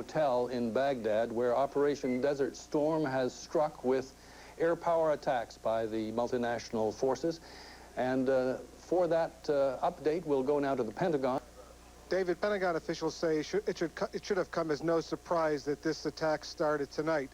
hotel in Baghdad, where Operation Desert Storm has struck with air power attacks by the multinational forces. And for that update, we'll go now to the Pentagon. David, Pentagon officials say it should have come as no surprise that this attack started tonight.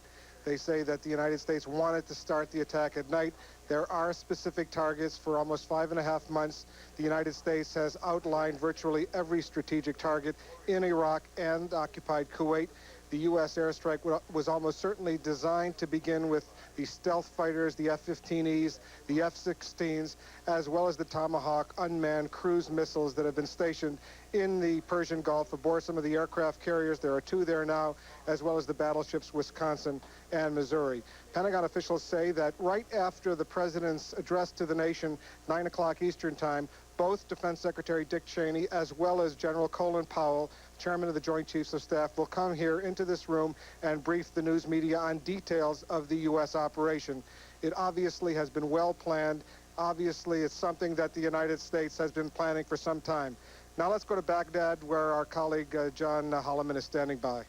They say that the United States wanted to start the attack at night. There are specific targets. For almost 5.5 months, the United States has outlined virtually every strategic target in Iraq and occupied Kuwait. The U.S. airstrike was almost certainly designed to begin with the stealth fighters, the F-15Es, the F-16s, as well as the Tomahawk unmanned cruise missiles that have been stationed in the Persian Gulf aboard some of the aircraft carriers. There are 2 there now, as well as the battleships Wisconsin and Missouri. Pentagon officials say that right after the president's address to the nation, 9 o'clock Eastern time, both Defense Secretary Dick Cheney as well as General Colin Powell, Chairman of the Joint Chiefs of Staff, will come here into this room and brief the news media on details of the U.S. operation. It obviously has been well planned. Obviously, it's something that the United States has been planning for some time. Now let's go to Baghdad, where our colleague John Holloman is standing by.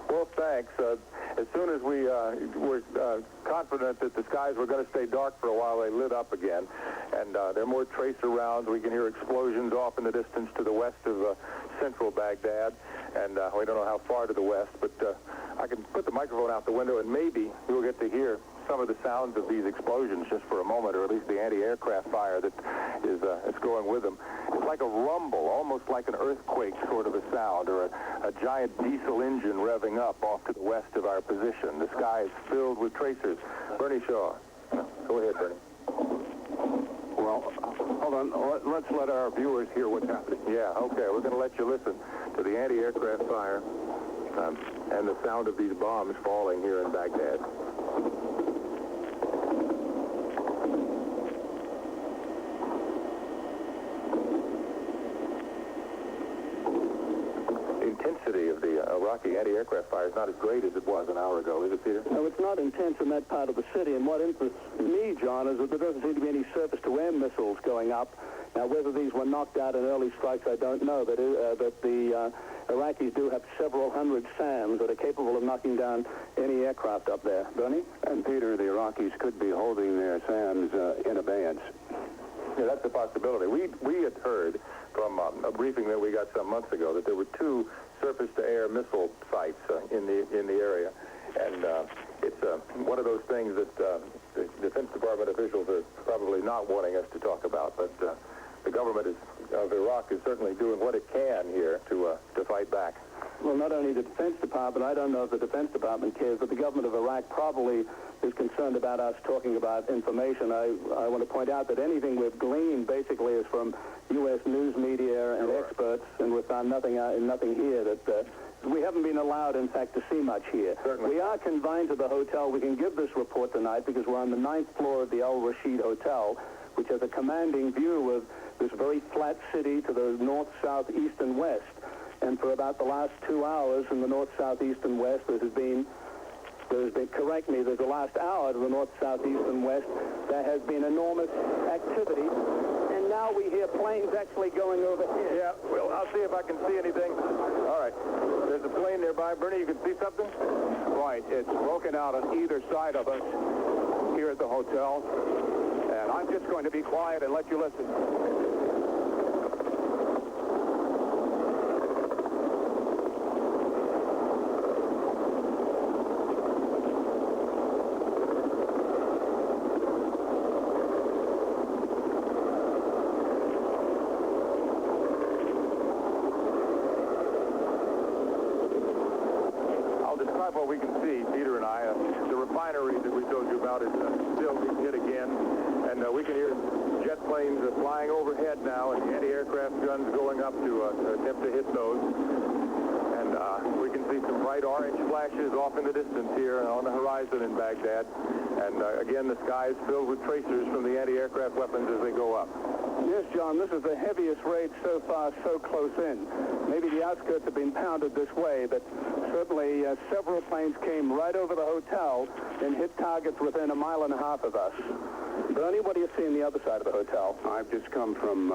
Well, thanks. As soon as we were confident that the skies were going to stay dark for a while, they lit up again. And there are more tracer rounds. We can hear explosions off in the distance to the west of central Baghdad. And we don't know how far to the west, but I can put the microphone out the window, and maybe you'll get to hear some of the sounds of these explosions just for a moment, or at least the anti-aircraft fire that is going with them. It's like a rumble, almost like an earthquake sort of a sound, or a giant diesel engine revving up off to the west of our position. The sky is filled with tracers. Bernie Shaw. Go ahead, Bernie. Well, hold on. Let's let our viewers hear what's happening. Yeah, okay. We're going to let you listen to the anti-aircraft fire and the sound of these bombs falling here in Baghdad. Intensity of the Iraqi anti-aircraft fire is not as great as it was an hour ago, is it, Peter? No, it's not intense in that part of the city, and what interests me, John, is that there doesn't seem to be any surface-to-air missiles going up. Now, whether these were knocked out in early strikes, I don't know, but the Iraqis do have several hundred SAMs that are capable of knocking down any aircraft up there. Bernie? And, Peter, the Iraqis could be holding their SAMs in abeyance. Yeah, that's a possibility. We had heard from a briefing that we got some months ago that there were 2 surface-to-air missile sites in the area, and it's one of those things that the Defense Department officials are probably not wanting us to talk about, but the government of Iraq is certainly doing what it can here to fight back. Well, not only the Defense Department, I don't know if the Defense Department cares, but the government of Iraq probably is concerned about us talking about information. I want to point out that anything we've gleaned basically is from U.S. news media and experts, and we found nothing here that we haven't been allowed, in fact, to see much here. Certainly. We are confined to the hotel. We can give this report tonight because we're on the 9th floor of the Al Rashid Hotel, which has a commanding view of this very flat city to the north, south, east, and west. And for about the last 2 hours in the north, south, east, and west, correct me, there's the last hour to the north, south, east, and west, there has been enormous activity. And now we hear planes actually going over here. Yeah, well, I'll see if I can see anything. All right. There's a plane nearby. Bernie, you can see something? Right. It's broken out on either side of us here at the hotel. And I'm just going to be quiet and let you listen. What we can see, Peter and I, the refinery that we told you about is still being hit again, and we can hear jet planes flying overhead now, and anti-aircraft guns going up to attempt to hit those. And we can see some bright orange flashes off in the distance here on the horizon in Baghdad. And again, the sky is filled with tracers from the anti-aircraft weapons as they go up. Yes, John, this is the heaviest raid so far, so close in. Maybe the outskirts have been pounded this way, but certainly several planes came right over the hotel and hit targets within 1.5 miles of us. Bernie, what do you see on the other side of the hotel? I've just come from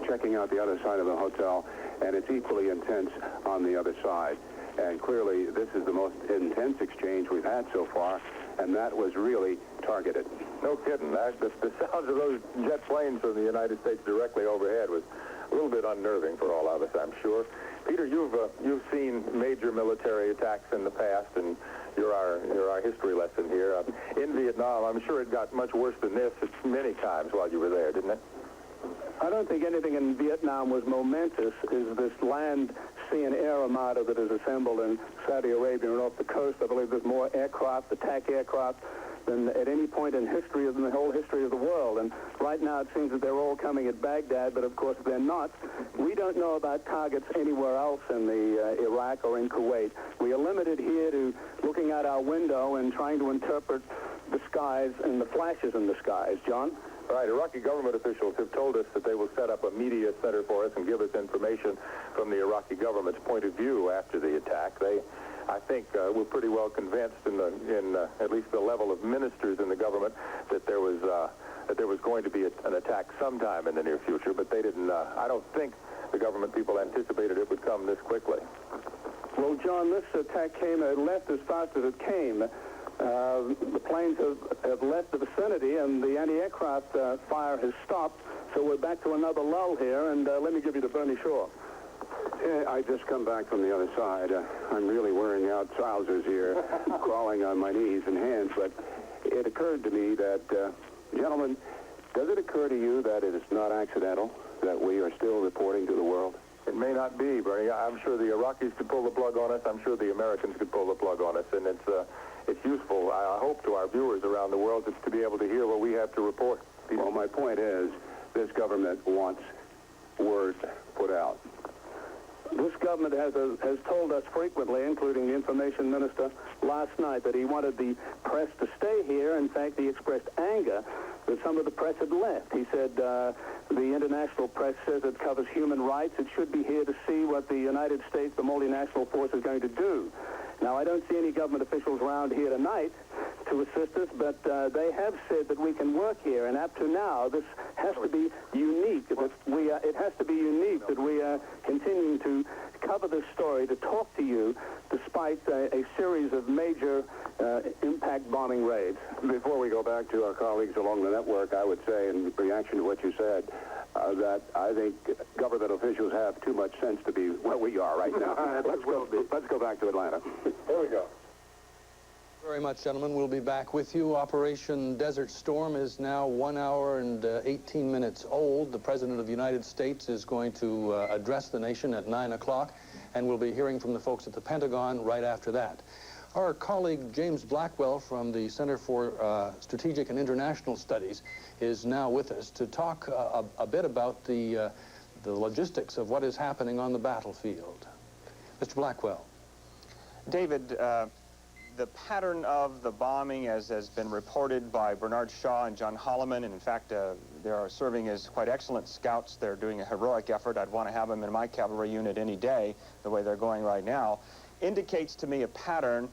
checking out the other side of the hotel, and it's equally intense on the other side. And clearly, this is the most intense exchange we've had so far, and that was really targeted. No kidding. The sounds of those jet planes from the United States directly overhead was a little bit unnerving for all of us, I'm sure. Peter, you've seen major military attacks in the past, and you're our history lesson here. In Vietnam, I'm sure it got much worse than this many times while you were there, didn't it? I don't think anything in Vietnam was momentous as this land, sea, and air armada that is assembled in Saudi Arabia and off the coast. I believe there's more aircraft, attack aircraft, than at any point in history, in the whole history of the world. And right now it seems that they're all coming at Baghdad, but of course they're not. We don't know about targets anywhere else in the Iraq or in Kuwait. We are limited here to looking out our window and trying to interpret the skies and the flashes in the skies. John? Right. Iraqi government officials have told us that they will set up a media center for us and give us information from the Iraqi government's point of view after the attack. I think, were pretty well convinced in at least the level of ministers in the government that there was going to be an attack sometime in the near future, but they didn't. I don't think the government people anticipated it would come this quickly. Well, John, this attack left as fast as it came. The planes have left the vicinity, and the anti-aircraft fire has stopped, so we're back to another lull here, and let me give you the Bernie Shaw. I just come back from the other side. I'm really wearing out trousers here, crawling on my knees and hands, but it occurred to me that, gentlemen, does it occur to you that it is not accidental that we are still reporting to the world? It may not be, Bernie. I'm sure the Iraqis could pull the plug on us. I'm sure the Americans could pull the plug on us, and it's useful, I hope, to our viewers around the world to be able to hear what we have to report. Well, my point is, this government wants word put out. This government has told us frequently, including the information minister last night, that he wanted the press to stay here. In fact, he expressed anger that some of the press had left. He said the international press says it covers human rights. It should be here to see what the United States, the multinational force, is going to do. Now, I don't see any government officials around here tonight to assist us, but they have said that we can work here, and up to now, this has to be unique. It has to be unique that we are continuing to cover this story, to talk to you, despite a series of major impact bombing raids. Before we go back to our colleagues along the network, I would say, in reaction to what you said, that I think government officials have too much sense to be where we are right now. Let's go back to Atlanta. Here we go. Very much, gentlemen. We'll be back with you. Operation Desert Storm is now 1 hour and 18 minutes old. The President of the United States is going to address the nation at 9 o'clock, and we'll be hearing from the folks at the Pentagon right after that. Our colleague James Blackwell from the Center for Strategic and International Studies is now with us to talk a bit about the logistics of what is happening on the battlefield. Mr. Blackwell. David, the pattern of the bombing, as has been reported by Bernard Shaw and John Holloman, and in fact, they are serving as quite excellent scouts. They're doing a heroic effort. I'd want to have them in my cavalry unit any day, the way they're going right now, indicates to me a pattern.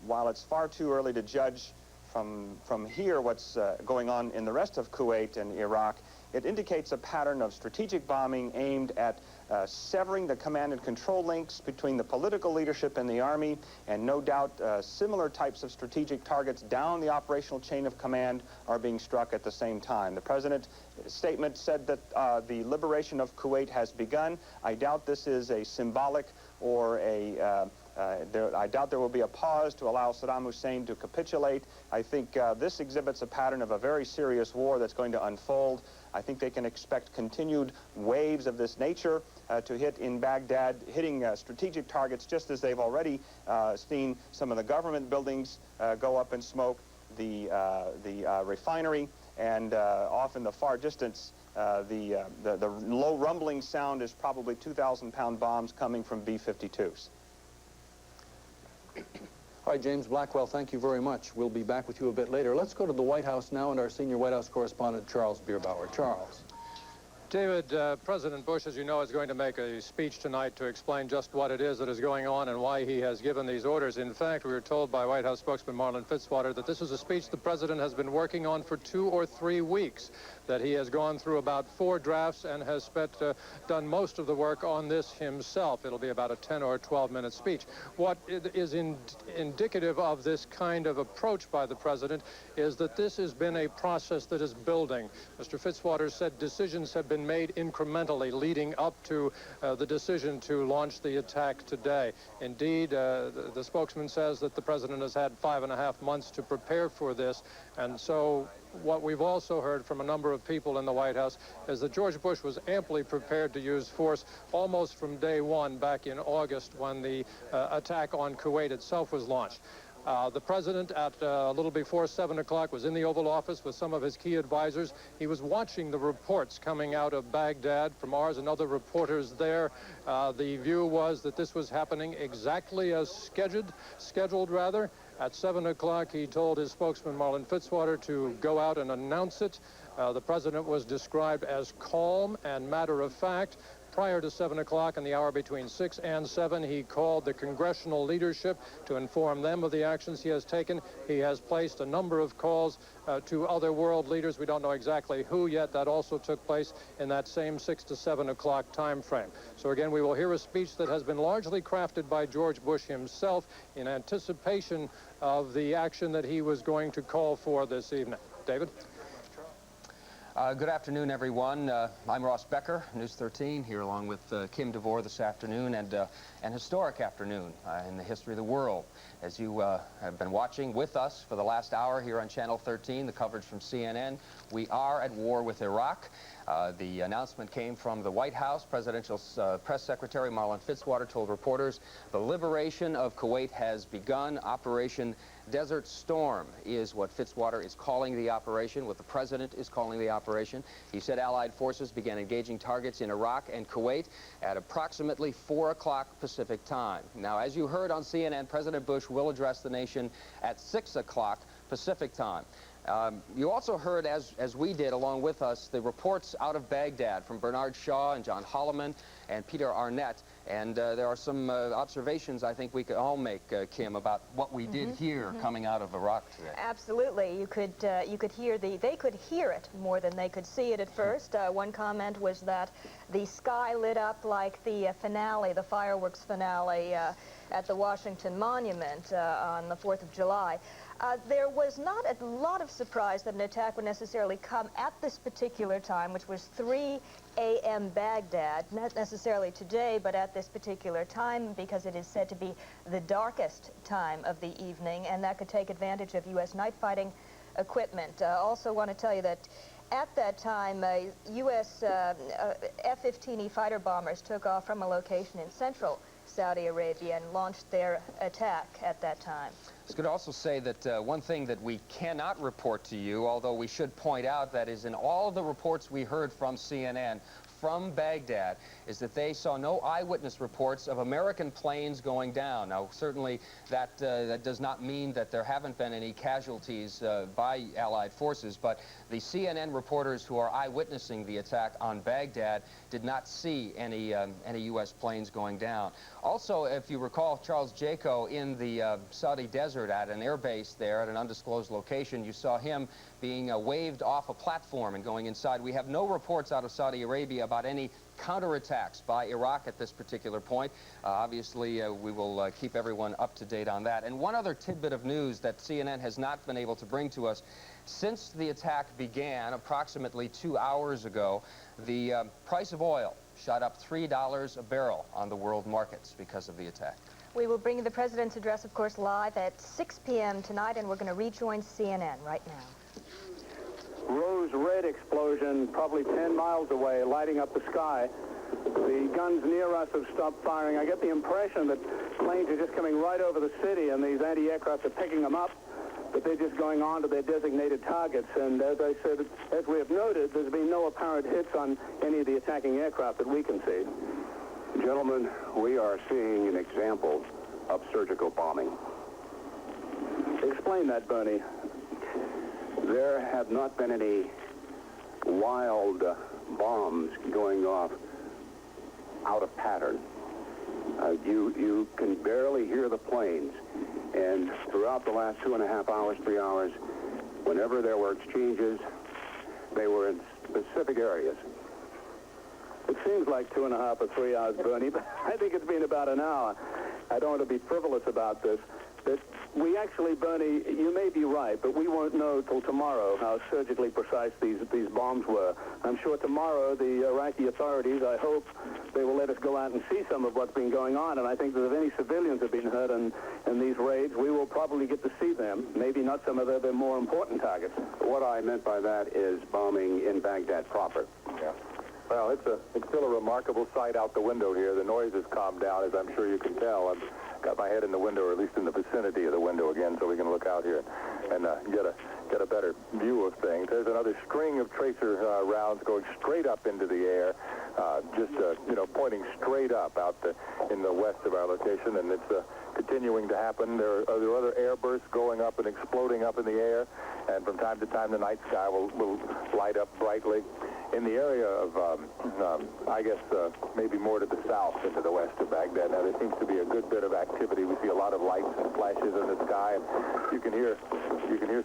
While it's far too early to judge from here what's going on in the rest of Kuwait and Iraq, it indicates a pattern of strategic bombing aimed at severing the command and control links between the political leadership and the army, and no doubt similar types of strategic targets down the operational chain of command are being struck at the same time. The President's statement said that the liberation of Kuwait has begun. I doubt this is a symbolic or I doubt there will be a pause to allow Saddam Hussein to capitulate. I think this exhibits a pattern of a very serious war that's going to unfold. I think they can expect continued waves of this nature to hit in Baghdad, hitting strategic targets, just as they've already seen some of the government buildings go up in smoke, the refinery, and off in the far distance, the low rumbling sound is probably 2,000-pound bombs coming from B-52s. All right, James Blackwell, thank you very much. We'll be back with you a bit later. Let's go to the White House now and our senior White House correspondent, Charles Bierbauer. Charles. David, President Bush, as you know, is going to make a speech tonight to explain just what it is that is going on and why he has given these orders. In fact, we were told by White House spokesman Marlin Fitzwater that this is a speech the President has been working on for 2 or 3 weeks. that he has gone through about 4 drafts and has done most of the work on this himself. It'll be about a 10 or 12-minute speech. What is indicative of this kind of approach by the president is that this has been a process that is building. Mr. Fitzwater said decisions have been made incrementally leading up to the decision to launch the attack today. Indeed, the spokesman says that the president has had 5.5 months to prepare for this, and so what we've also heard from a number of people in the White House is that George Bush was amply prepared to use force almost from day one back in August when the attack on Kuwait itself was launched. The president, at a little before 7 o'clock, was in the Oval Office with some of his key advisors. He was watching the reports coming out of Baghdad from ours and other reporters there. The view was that this was happening exactly as scheduled. At 7 o'clock, he told his spokesman, Marlin Fitzwater, to go out and announce it. The president was described as calm and matter-of-fact. Prior to 7 o'clock, in the hour between 6 and 7, he called the congressional leadership to inform them of the actions he has taken. He has placed a number of calls to other world leaders. We don't know exactly who yet. That also took place in that same 6 to 7 o'clock time frame. So again, we will hear a speech that has been largely crafted by George Bush himself in anticipation of the action that he was going to call for this evening. David? Good afternoon, everyone. I'm Ross Becker, News 13, here along with Kim DeVore this afternoon, and an historic afternoon in the history of the world. As you have been watching with us for the last hour here on Channel 13, the coverage from CNN, we are at war with Iraq. The announcement came from the White House. Presidential Press Secretary Marlin Fitzwater told reporters the liberation of Kuwait has begun. Operation Desert Storm is what Fitzwater is calling the operation, what the president is calling the operation. He said Allied forces began engaging targets in Iraq and Kuwait at approximately 4 o'clock Pacific time. Now, as you heard on CNN, President Bush will address the nation at 6 o'clock Pacific time. You also heard, as we did along with us, the reports out of Baghdad from Bernard Shaw and John Holloman and Peter Arnett. And there are some observations I think we could all make, Kim, about what we did here coming out of Iraq today. Absolutely. You could hear they could hear it more than they could see it at first. One comment was that the sky lit up like the finale, the fireworks finale at the Washington Monument on the 4th of July. There was not a lot of surprise that an attack would necessarily come at this particular time, which was 3 a.m. Baghdad, not necessarily today, but at this particular time, because it is said to be the darkest time of the evening, and that could take advantage of U.S. night fighting equipment. Also want to tell you that at that time, U.S. F-15E fighter bombers took off from a location in central Saudi Arabia and launched their attack at that time. I was going to also say that one thing that we cannot report to you, although we should point out that is in all of the reports we heard from CNN from Baghdad, is that they saw no eyewitness reports of American planes going down. Now, certainly that does not mean that there haven't been any casualties by Allied forces, but the CNN reporters who are eyewitnessing the attack on Baghdad did not see any U.S. planes going down. Also, if you recall, Charles Jaco in the Saudi desert at an air base there at an undisclosed location, you saw him being waved off a platform and going inside. We have no reports out of Saudi Arabia about any counterattacks by Iraq at this particular point. Obviously, we will keep everyone up to date on that. And one other tidbit of news that CNN has not been able to bring to us, since the attack began approximately 2 hours ago, the price of oil shot up $3 a barrel on the world markets because of the attack. We will bring the president's address, of course, live at 6 p.m. tonight, and we're going to rejoin CNN right now. Rose red explosion probably 10 miles away, lighting up the sky. The guns near us have stopped firing. I get the impression that planes are just coming right over the city, and these anti-aircraft are picking them up, but they're just going on to their designated targets. And as I said, as we have noted, there's been no apparent hits on any of the attacking aircraft that we can see. Gentlemen, we are seeing an example of surgical bombing. Explain that, Bernie. There have not been any wild bombs going off out of pattern. You can barely hear the planes. And throughout the last 2.5 hours, 3 hours, whenever there were exchanges, they were specific areas? It seems like 2.5 or 3 hours, Bernie, but I think it's been about an hour. I don't want to be frivolous about this. But we actually, Bernie, you may be right, but we won't know till tomorrow how surgically precise these bombs were. I'm sure tomorrow the Iraqi authorities, I hope, they will let us go out and see some of what's been going on. And I think that if any civilians have been hurt in these raids, we will probably get to see them. Maybe not some of their more important targets. What I meant by that is bombing in Baghdad proper. Yeah. Well, it's still a remarkable sight out the window here. The noise has calmed down, as I'm sure you can tell. I've got my head in the window, or at least in the vicinity of the window again, so we can look out here and get a better view of things. There's another string of tracer rounds going straight up into the air, pointing straight up out in the west of our location, and it's continuing to happen. There are other air bursts going up and exploding up in the air, and from time to time the night sky will light up brightly. In the area of, maybe more to the south into the west of Baghdad. Now, there seems to be a good bit of activity. We see a lot of lights and flashes in the sky, and you can hear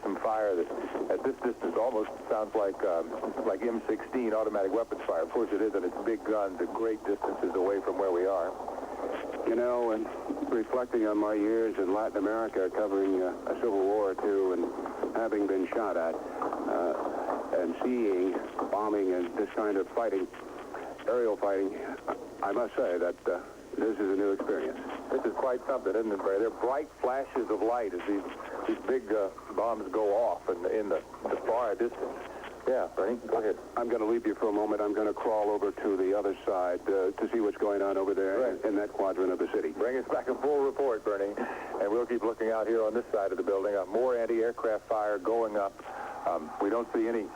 some fire that, at this distance, almost sounds like M16 automatic weapons fire. Of course, it isn't. It's big guns at great distances away from where we are. You know, and reflecting on my years in Latin America covering a civil war or two and having been shot at and seeing bombing and this kind of fighting, aerial fighting, I must say that this is a new experience. This is quite something, isn't it, Barry? They're bright flashes of light as these big bombs go off in the far distance. Yeah, Bernie, go ahead. I'm going to leave you for a moment. I'm going to crawl over to the other side to see what's going on over there in that quadrant of the city. Bring us back a full report, Bernie, and we'll keep looking out here on this side of the building. More anti-aircraft fire going up. We don't see any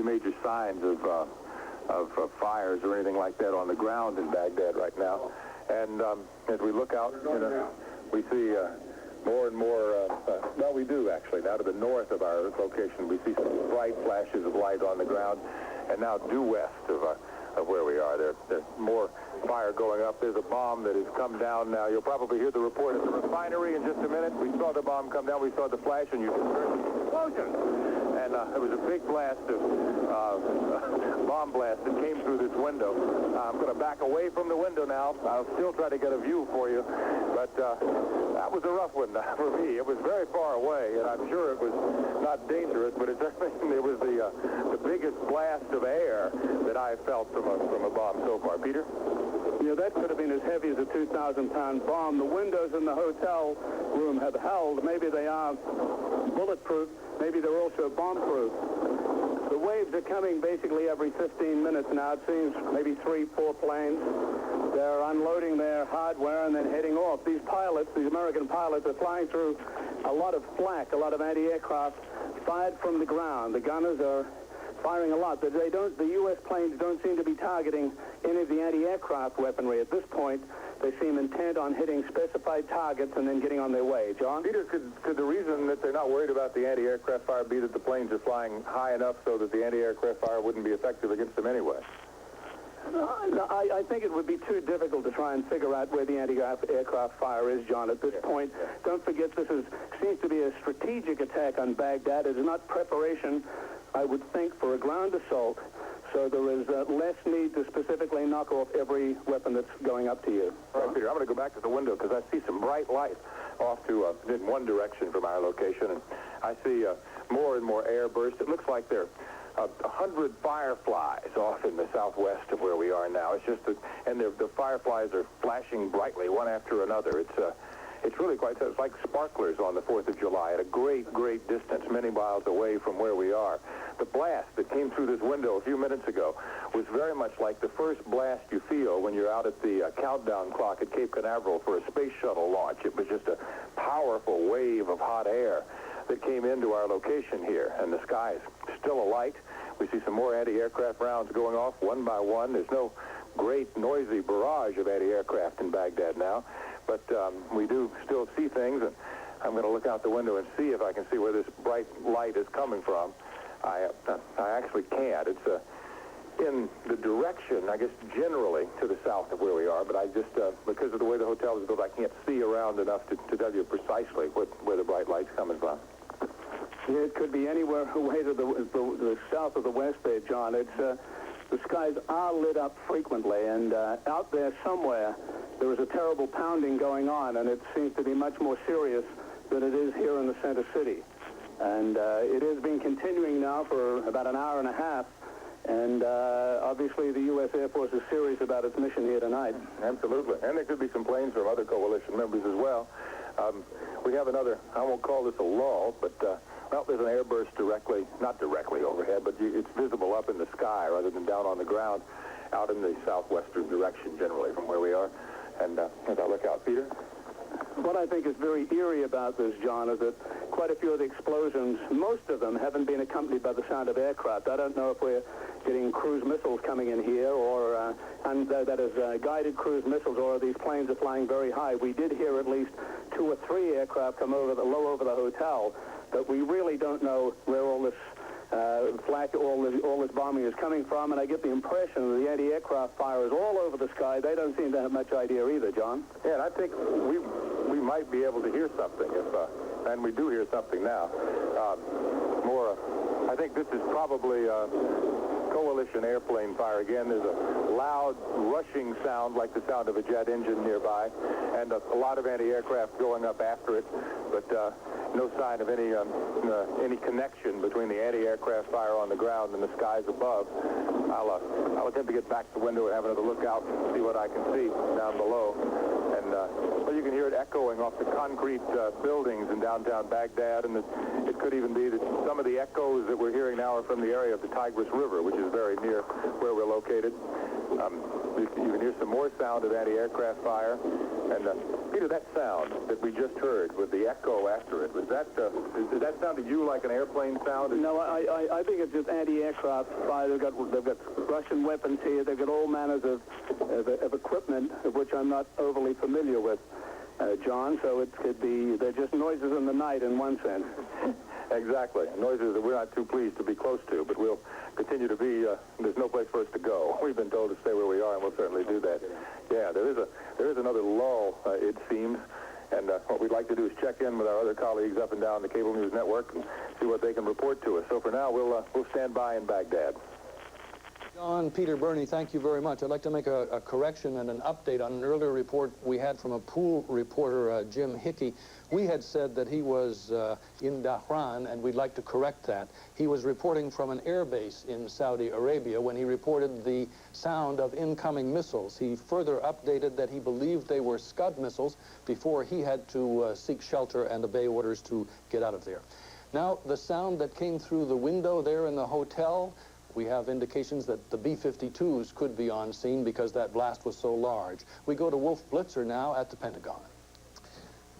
major signs of fires or anything like that on the ground in Baghdad right now. And as we look out, we see more and more, we do actually. Now to the north of our location, we see some bright flashes of light on the ground, and now due west of where we are. There's more fire going up. There's a bomb that has come down now. You'll probably hear the report at the refinery in just a minute. We saw the bomb come down. We saw the flash, and you just heard the explosion. And it was a big blast bomb blast that came through this window. I'm going to back away from the window now. I'll still try to get a view for you, but that was a rough one for me. It was very far away, and I'm sure it was not dangerous, but it was the biggest blast of air that I felt from a bomb so far. Peter? You know, that could have been as heavy as a 2,000-pound bomb. The windows in the hotel room have held. Maybe they are bulletproof. Maybe they're also bomb-proof. The waves are coming basically every 15 minutes now. It seems maybe 3-4 planes. They're unloading their hardware and then heading off. These pilots, these American pilots, are flying through a lot of flak, a lot of anti-aircraft fired from the ground. The gunners are firing a lot. The U.S. planes don't seem to be targeting any of the anti-aircraft weaponry at this point. They seem intent on hitting specified targets and then getting on their way. John? Peter, could the reason that they're not worried about the anti-aircraft fire be that the planes are flying high enough so that the anti-aircraft fire wouldn't be effective against them anyway? No, I think it would be too difficult to try and figure out where the anti-aircraft fire is, John, at this point. Don't forget, seems to be a strategic attack on Baghdad. It is not preparation, I would think, for a ground assault. So there is less need to specifically knock off every weapon that's going up to you. All right, Peter, I'm going to go back to the window because I see some bright light off to in one direction from our location, and I see more and more air bursts. It looks like there are 100 fireflies off in the southwest of where we are now. It's just and the fireflies are flashing brightly one after another. It's really it's like sparklers on the 4th of July at a great distance, many miles away from where we are. The blast that came through this window a few minutes ago was very much like the first blast you feel when you're out at the countdown clock at Cape Canaveral for a space shuttle launch. It was just a powerful wave of hot air that came into our location here, and the sky is still alight. We see some more anti-aircraft rounds going off one by one. There's no great noisy barrage of anti-aircraft in Baghdad now, but we do still see things, and I'm going to look out the window and see if I can see where this bright light is coming from. I actually can't. It's in the direction, I guess, generally to the south of where we are, but I just, because of the way the hotel is built, I can't see around enough to tell you precisely where the bright light's coming from. It could be anywhere away to the south of the west there, John. It's the skies are lit up frequently, and out there somewhere there is a terrible pounding going on, and it seems to be much more serious than it is here in the center city. And it has been continuing now for about an hour and a half, and obviously the U.S. Air Force is serious about its mission here tonight. Absolutely. And there could be some planes from other coalition members as well. We have another, I won't call this a lull, but well, there's an airburst not directly overhead, but it's visible up in the sky rather than down on the ground, out in the southwestern direction generally from where we are. And as I look out, Peter? What I think is very eerie about this, John, is that quite a few of the explosions, most of them haven't been accompanied by the sound of aircraft. I don't know if we're getting cruise missiles coming in here, or that is guided cruise missiles, or these planes are flying very high. We did hear at least 2 or 3 aircraft come low over the hotel, but we really don't know where all this all this bombing is coming from, and I get the impression that the anti-aircraft fire is all over the sky. They don't seem to have much idea either, John. Yeah, and I think we might be able to hear something, and we do hear something now. I think this is probably coalition airplane fire again. There's a loud, rushing sound like the sound of a jet engine nearby, and a lot of anti-aircraft going up after it, but no sign of any connection between the anti-aircraft fire on the ground and the skies above. I'll attempt to get back to the window and have another look out and see what I can see down below. And well, you can hear it echoing off the concrete buildings in downtown Baghdad, and it could even be that some of the echoes that we're hearing now are from the area of the Tigris River, which is very near where we're located. You can hear some more sound of anti-aircraft fire. And Peter, that sound that we just heard with the echo after it, did that sound to you like an airplane sound? No, I think it's just anti-aircraft fire. They've got Russian weapons here. They've got all manners of equipment, of which I'm not overly familiar with, John. So it could be, they're just noises in the night in one sense. Exactly. Noises that we're not too pleased to be close to, but we'll continue to be, there's no place for us to go. We've been told to stay where we are, and we'll certainly do that. Yeah, there is another lull, it seems, and what we'd like to do is check in with our other colleagues up and down the Cable News Network and see what they can report to us. So for now, we'll stand by in Baghdad. John, Peter, Bernie, thank you very much. I'd like to make a correction and an update on an earlier report we had from a pool reporter, Jim Hickey. We had said that he was in Dhahran, and we'd like to correct that. He was reporting from an air base in Saudi Arabia when he reported the sound of incoming missiles. He further updated that he believed they were Scud missiles before he had to seek shelter and obey orders to get out of there. Now, the sound that came through the window there in the hotel, we have indications that the B-52s could be on scene because that blast was so large. We go to Wolf Blitzer now at the Pentagon.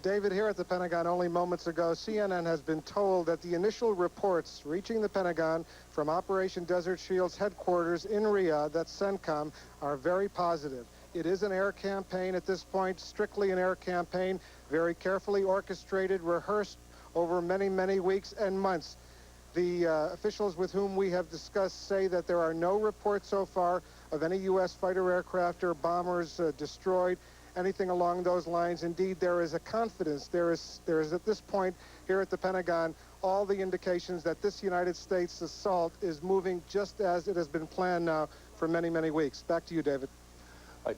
David, here at the Pentagon only moments ago, CNN has been told that the initial reports reaching the Pentagon from Operation Desert Shield's headquarters in Riyadh, that's CENTCOM, are very positive. It is an air campaign at this point, strictly an air campaign, very carefully orchestrated, rehearsed over many, many weeks and months. The officials with whom we have discussed say that there are no reports so far of any U.S. fighter aircraft or bombers destroyed, anything along those lines. Indeed, there is a confidence. There is at this point here at the Pentagon all the indications that this United States assault is moving just as it has been planned now for many, many weeks. Back to you, David.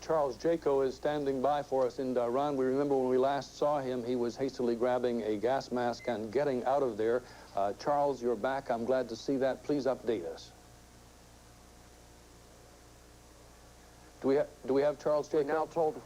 Charles Jaco is standing by for us in Dhahran. We remember when we last saw him, he was hastily grabbing a gas mask and getting out of there. Charles, you're back. I'm glad to see that. Please update us. Do we have Charles Jaco? We're now told.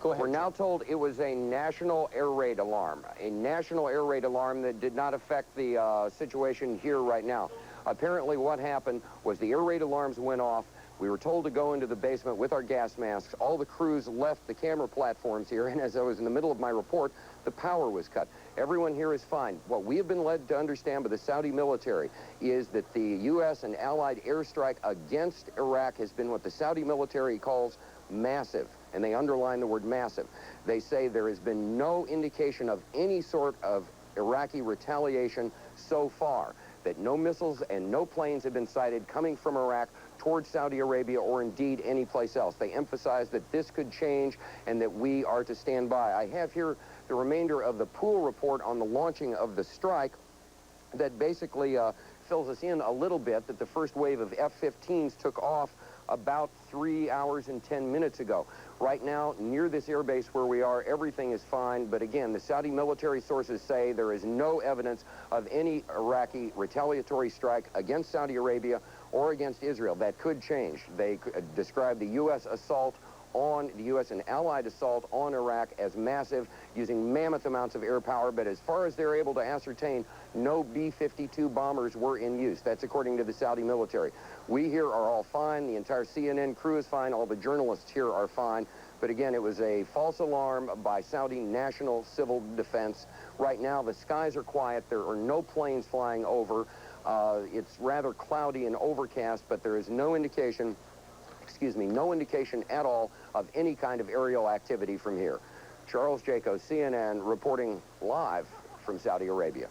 Go ahead. We're now told it was a national air raid alarm. A national air raid alarm that did not affect the situation here right now. Apparently what happened was the air raid alarms went off. We were told to go into the basement with our gas masks. All the crews left the camera platforms here, and as I was in the middle of my report, the power was cut. Everyone here is fine. What we have been led to understand by the Saudi military is that the U.S. and allied airstrike against Iraq has been what the Saudi military calls massive, and they underline the word massive. They say there has been no indication of any sort of Iraqi retaliation so far, that no missiles and no planes have been sighted coming from Iraq towards Saudi Arabia or indeed any place else. They emphasize that this could change and that we are to stand by. I have here the remainder of the Pool report on the launching of the strike. that basically fills us in a little bit that the first wave of F-15s took off about 3 hours and 10 minutes ago. Right now, near this airbase where we are, everything is fine. But again, the Saudi military sources say there is no evidence of any Iraqi retaliatory strike against Saudi Arabia or against Israel. That could change. They describe the U.S. assault on the U.S. and allied assault on Iraq as massive, using mammoth amounts of air power. But as far as they're able to ascertain, no B-52 bombers were in use. That's according to the Saudi military. We here are all fine. The entire CNN crew is fine. All the journalists here are fine. But again, it was a false alarm by Saudi National Civil Defense. Right now, the skies are quiet. There are no planes flying over. It's rather cloudy and overcast, but there is no indication, no indication at all of any kind of aerial activity from here. Charles Jaco, CNN, reporting live from Saudi Arabia.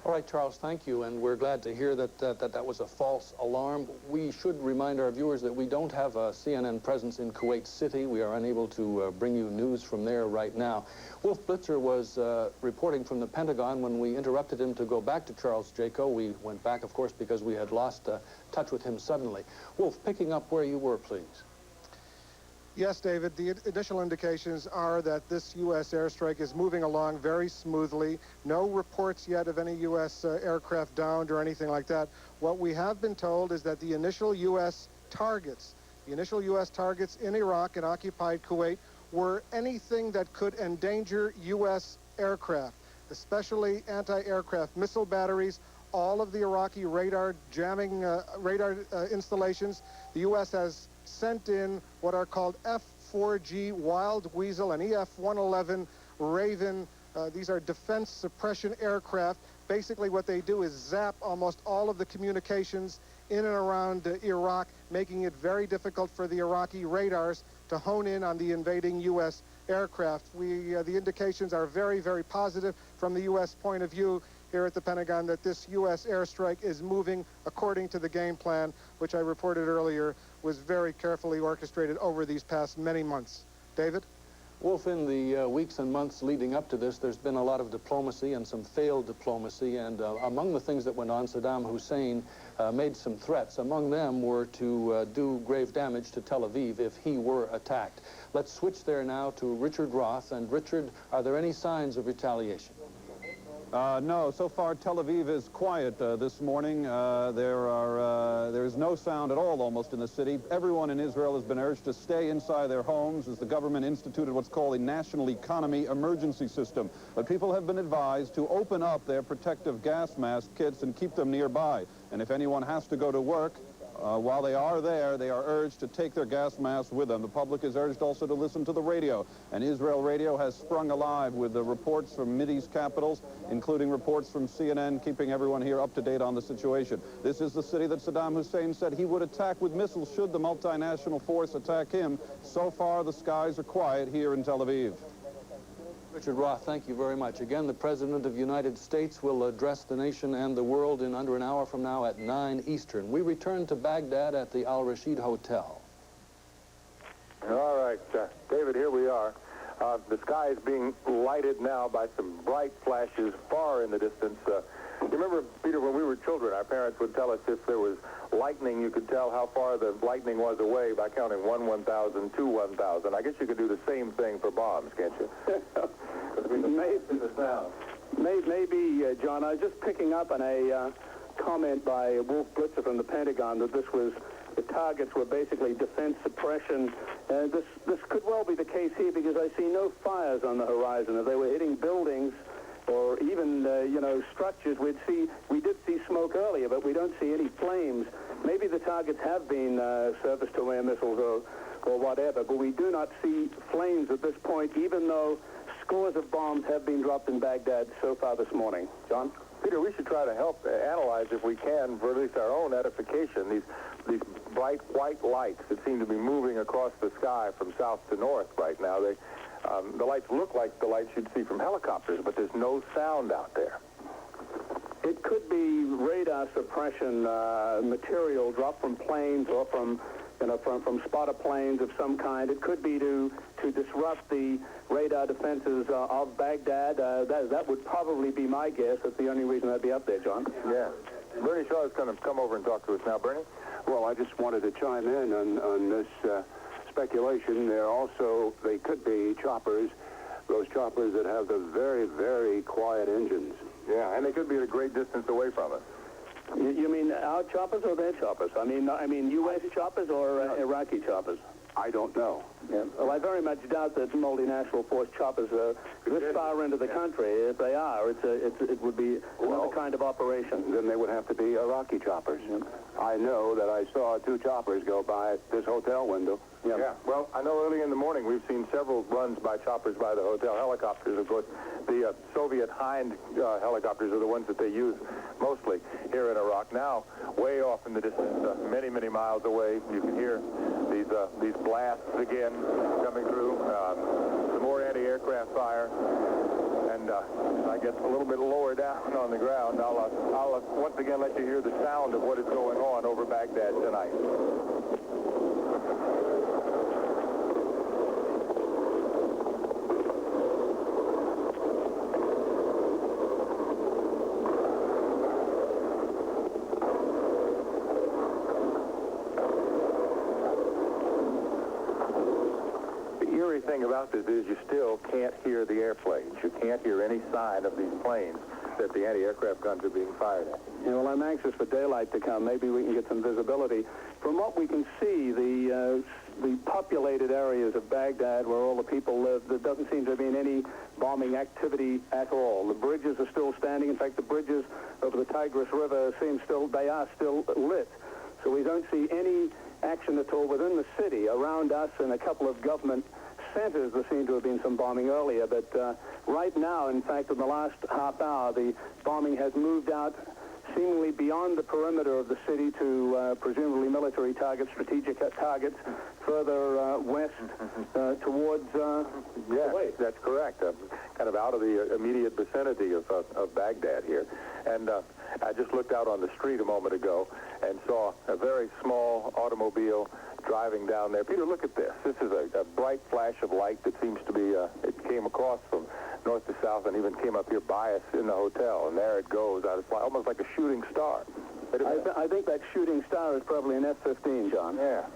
All right, Charles, thank you, and we're glad to hear that that was a false alarm. We should remind our viewers that we don't have a CNN presence in Kuwait City. We are unable to bring you news from there right now. Wolf Blitzer was reporting from the Pentagon when we interrupted him to go back to Charles Jaco. We went back, of course, because we had lost touch with him suddenly. Wolf, picking up where you were, please. Yes, David, the initial indications are that this U.S. airstrike is moving along very smoothly. No reports yet of any U.S. Aircraft downed or anything like that. What we have been told is that the initial U.S. targets in Iraq and occupied Kuwait were anything that could endanger U.S. aircraft, especially anti-aircraft missile batteries, all of the Iraqi radar jamming installations. The U.S. has sent in what are called F-4G Wild Weasel and EF-111 Raven. These are defense suppression aircraft. Basically what they do is zap almost all of the communications in and around Iraq, making it very difficult for the Iraqi radars to hone in on the invading U.S. aircraft. The indications are very, very positive from the U.S. point of view here at the Pentagon that this U.S. airstrike is moving according to the game plan, which I reported earlier was very carefully orchestrated over these past many months. David? Wolf, in the weeks and months leading up to this, there's been a lot of diplomacy and some failed diplomacy, and among the things that went on, Saddam Hussein made some threats. Among them were to do grave damage to Tel Aviv if he were attacked. Let's switch there now to Richard Roth. And Richard, are there any signs of retaliation? No, so far Tel Aviv is quiet this morning. There is no sound at all almost in the city. Everyone in Israel has been urged to stay inside their homes as the government instituted what's called a national economy emergency system. But people have been advised to open up their protective gas mask kits and keep them nearby. And if anyone has to go to work, while they are there, they are urged to take their gas masks with them. The public is urged also to listen to the radio. And Israel Radio has sprung alive with the reports from Mideast capitals, including reports from CNN, keeping everyone here up to date on the situation. This is the city that Saddam Hussein said he would attack with missiles should the multinational force attack him. So far, the skies are quiet here in Tel Aviv. Richard Roth, thank you very much. Again, the President of the United States will address the nation and the world in under an hour from now at 9 Eastern. We return to Baghdad at the Al Rashid Hotel. All right, David, here we are. The sky is being lighted now by some bright flashes far in the distance. You remember, Peter, when we were children, our parents would tell us if there was lightning, you could tell how far the lightning was away by counting 1 1,000, 2 1,000. I guess you could do the same thing for bombs, can't you? Maybe, John. I was just picking up on a comment by Wolf Blitzer from the Pentagon that the targets were basically defense suppression. This could well be the case here because I see no fires on the horizon. If they were hitting buildings or even, structures, we did see smoke earlier, but we don't see any flames. Maybe the targets have been surface-to-air missiles or whatever, but we do not see flames at this point, even though scores of bombs have been dropped in Baghdad so far this morning. John? Peter, we should try to help analyze, if we can, for at least our own edification, these bright white lights that seem to be moving across the sky from south to north right now. The lights look like the lights you'd see from helicopters, but there's no sound out there. It could be radar suppression material dropped from planes or from from spotter planes of some kind. It could be to disrupt the radar defenses of Baghdad. That would probably be my guess. That's the only reason I'd be up there, John. Yeah. Bernie Shaw is going to come over and talk to us now. Bernie? Well, I just wanted to chime in on this speculation. They could be choppers, those choppers that have the very, very quiet engines. Yeah, and they could be at a great distance away from us. You mean our choppers or their choppers? I mean U.S. choppers or Iraqi choppers? I don't know. Yeah. Well, I very much doubt that multinational force choppers are this far into the country. If they are, it would be another kind of operation. Then they would have to be Iraqi choppers. Yeah. I know that I saw 2 choppers go by this hotel window. Yeah. Well, I know early in the morning we've seen several runs by choppers by the hotel. Helicopters, of course. The Soviet Hind helicopters are the ones that they use mostly here in Iraq. Now, way off in the distance, many, many miles away, you can hear these blasts again coming through. Some more anti-aircraft fire. And I guess a little bit lower down on the ground, I'll once again let you hear the sound of what is going on over Baghdad tonight. Thing about this is you still can't hear the airplanes. You can't hear any sign of these planes that the anti-aircraft guns are being fired at. Yeah, well, I'm anxious for daylight to come. Maybe we can get some visibility. From what we can see, the populated areas of Baghdad where all the people live, there doesn't seem to have been any bombing activity at all. The bridges are still standing. In fact, the bridges over the Tigris River they are still lit. So we don't see any action at all within the city. Around us and a couple of government centers, there seemed to have been some bombing earlier, but right now, in fact, in the last half hour, the bombing has moved out seemingly beyond the perimeter of the city to presumably military targets, strategic targets, further west towards Kuwait. That's correct. Kind of out of the immediate vicinity of Baghdad here. And I just looked out on the street a moment ago and saw a very small automobile driving down there. Peter, look at this. This is a bright flash of light that seems to be, it came across from north to south and even came up here by us in the hotel. And there it goes, almost like a shooting star. I think that shooting star is probably an F-15, John. Yeah.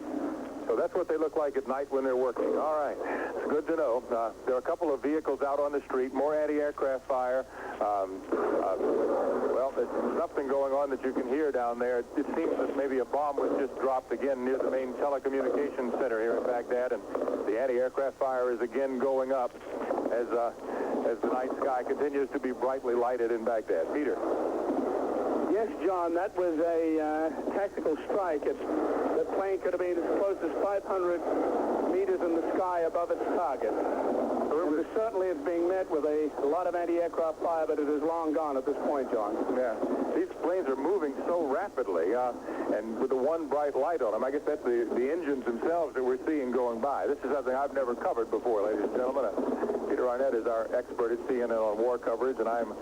So that's what they look like at night when they're working. All right. It's good to know. There are a couple of vehicles out on the street, more anti-aircraft fire. Well, there's something going on that you can hear down there. It seems that maybe a bomb was just dropped again near the main telecommunications center here in Baghdad, and the anti-aircraft fire is again going up as the night sky continues to be brightly lighted in Baghdad. Peter. Yes, John, that was a tactical strike. The plane could have been as close as 500 meters in the sky above its target. And certainly it's being met with a lot of anti-aircraft fire, but it is long gone at this point, John. Yeah. These planes are moving so rapidly, and with the one bright light on them. I guess that's the engines themselves that we're seeing going by. This is something I've never covered before, ladies and gentlemen. Peter Arnett is our expert at CNN on war coverage, and I'm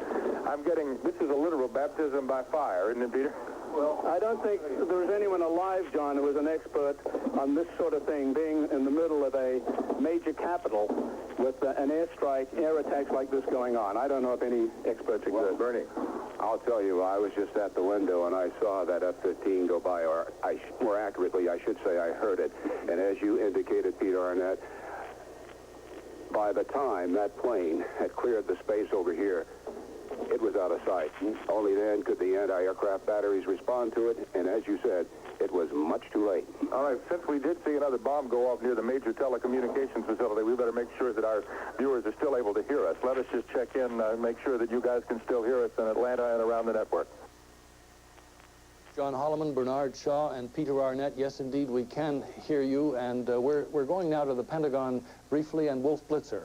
getting, this is a literal baptism by fire, isn't it, Peter? Well, I don't think there was anyone alive, John, who was an expert on this sort of thing, being in the middle of a major capital with an airstrike, air attacks like this going on. I don't know if any experts exist. Well, Bernie, I'll tell you, I was just at the window and I saw that F-15 go by, or more accurately, I should say I heard it. And as you indicated, Peter Arnett, by the time that plane had cleared the space over here, it was out of sight. Only then could the anti-aircraft batteries respond to it, and as you said, it was much too late. All right, since we did see another bomb go off near the major telecommunications facility, we better make sure that our viewers are still able to hear us. Let us just check in, make sure that you guys can still hear us in Atlanta and around the network. John Holloman, Bernard Shaw, and Peter Arnett, yes, indeed, we can hear you, and we're going now to the Pentagon briefly, and Wolf Blitzer.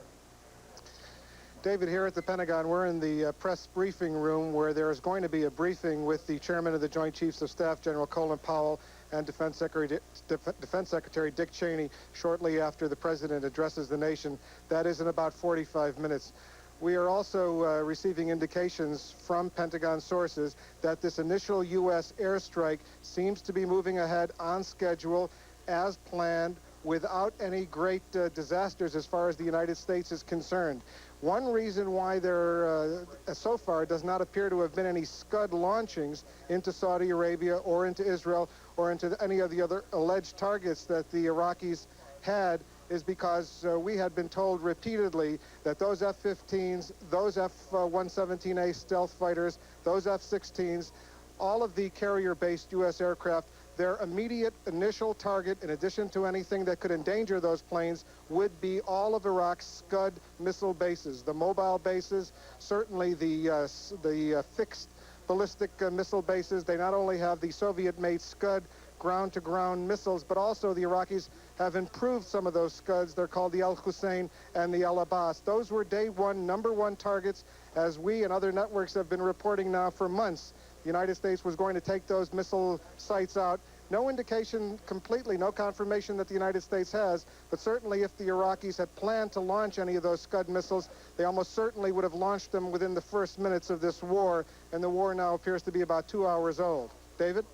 David, here at the Pentagon, we're in the press briefing room where there is going to be a briefing with the chairman of the Joint Chiefs of Staff, General Colin Powell, and Defense Secretary Dick Cheney shortly after the president addresses the nation. That is in about 45 minutes. We are also receiving indications from Pentagon sources that this initial U.S. airstrike seems to be moving ahead on schedule, as planned, without any great disasters as far as the United States is concerned. One reason why there, so far, does not appear to have been any Scud launchings into Saudi Arabia or into Israel or into any of the other alleged targets that the Iraqis had is because we had been told repeatedly that those F-15s, those F-117A stealth fighters, those F-16s, all of the carrier-based U.S. aircraft, their immediate initial target, in addition to anything that could endanger those planes, would be all of Iraq's Scud missile bases, the mobile bases, certainly the fixed ballistic missile bases. They not only have the Soviet-made Scud ground-to-ground missiles, but also the Iraqis have improved some of those Scuds. They're called the Al-Hussein and the Al-Abbas. Those were day one, number one targets, as we and other networks have been reporting now for months. The United States was going to take those missile sites out. No indication completely, no confirmation that the United States has, but certainly if the Iraqis had planned to launch any of those Scud missiles, they almost certainly would have launched them within the first minutes of this war, and the war now appears to be about 2 hours old. David?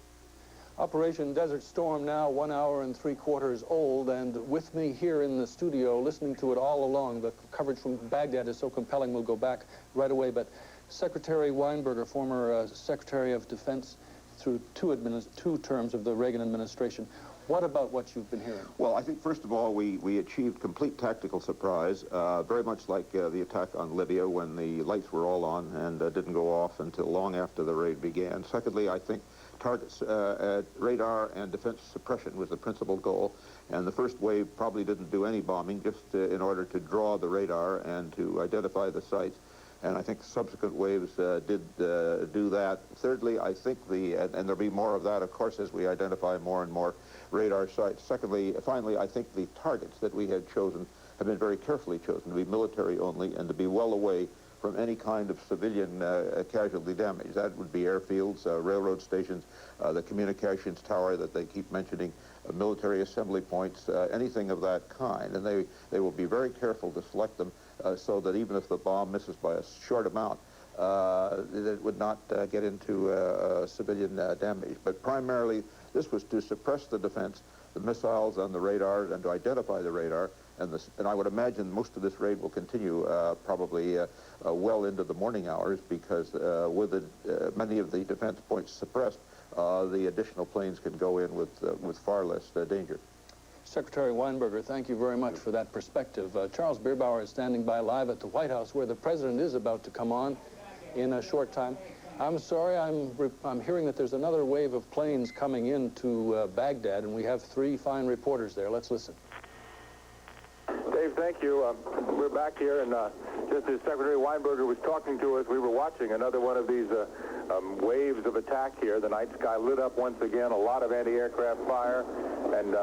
Operation Desert Storm now 1 hour and 3/4 old, and with me here in the studio, listening to it all along, the coverage from Baghdad is so compelling, we'll go back right away, but Secretary Weinberger, former Secretary of Defense through two terms of the Reagan administration. What about what you've been hearing? Well, I think, first of all, we achieved complete tactical surprise, very much like the attack on Libya when the lights were all on and didn't go off until long after the raid began. Secondly, I think targets, radar and defense suppression was the principal goal, and the first wave probably didn't do any bombing, just in order to draw the radar and to identify the sites. And I think subsequent waves did do that. Thirdly, I think and there'll be more of that, of course, as we identify more and more radar sites. Finally, I think the targets that we had chosen have been very carefully chosen to be military only and to be well away from any kind of civilian casualty damage. That would be airfields, railroad stations, the communications tower that they keep mentioning, military assembly points, anything of that kind. And they will be very careful to select them so that even if the bomb misses by a short amount, it would not get into civilian damage. But primarily, this was to suppress the defense, the missiles and the radar, and to identify the radar. And I would imagine most of this raid will continue probably well into the morning hours, because with many of the defense points suppressed, the additional planes can go in with far less danger. Secretary Weinberger, thank you very much for that perspective. Charles Bierbauer is standing by live at the White House, where the president is about to come on in a short time. I'm sorry, I'm hearing that there's another wave of planes coming into Baghdad, and we have 3 fine reporters there. Let's listen. Dave, thank you. We're back here, and just as Secretary Weinberger was talking to us, we were watching another one of these waves of attack here. The night sky lit up once again, a lot of anti-aircraft fire, and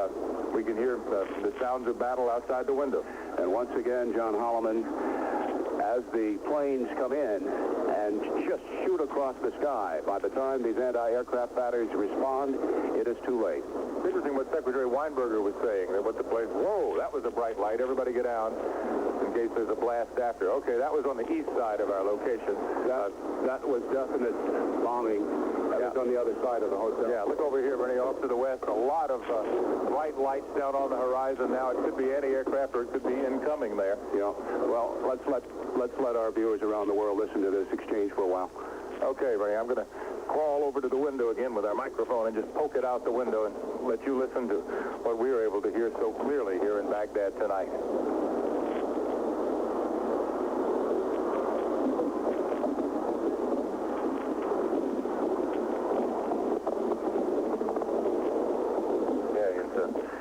we can hear the sounds of battle outside the window. And once again, John Holloman, as the planes come in and just shoot across the sky, by the time these anti-aircraft batteries respond, it is too late. It's interesting what Secretary Weinberger was saying, that what the place, whoa, that was a bright light, everybody get down in case there's a blast after. Okay, that was on the east side of our location. That was definite bombing. That was on the other side of the hotel. Yeah, look over here, Bernie, off to the west. A lot of bright lights down on the horizon now. It could be anti-aircraft or it could be incoming there. Yeah. Well, let's let our viewers around the world listen to this exchange for a while. Okay, Bernie, I'm going to crawl over to the window again with our microphone and just poke it out the window and let you listen to what we were able to hear so clearly here in Baghdad tonight.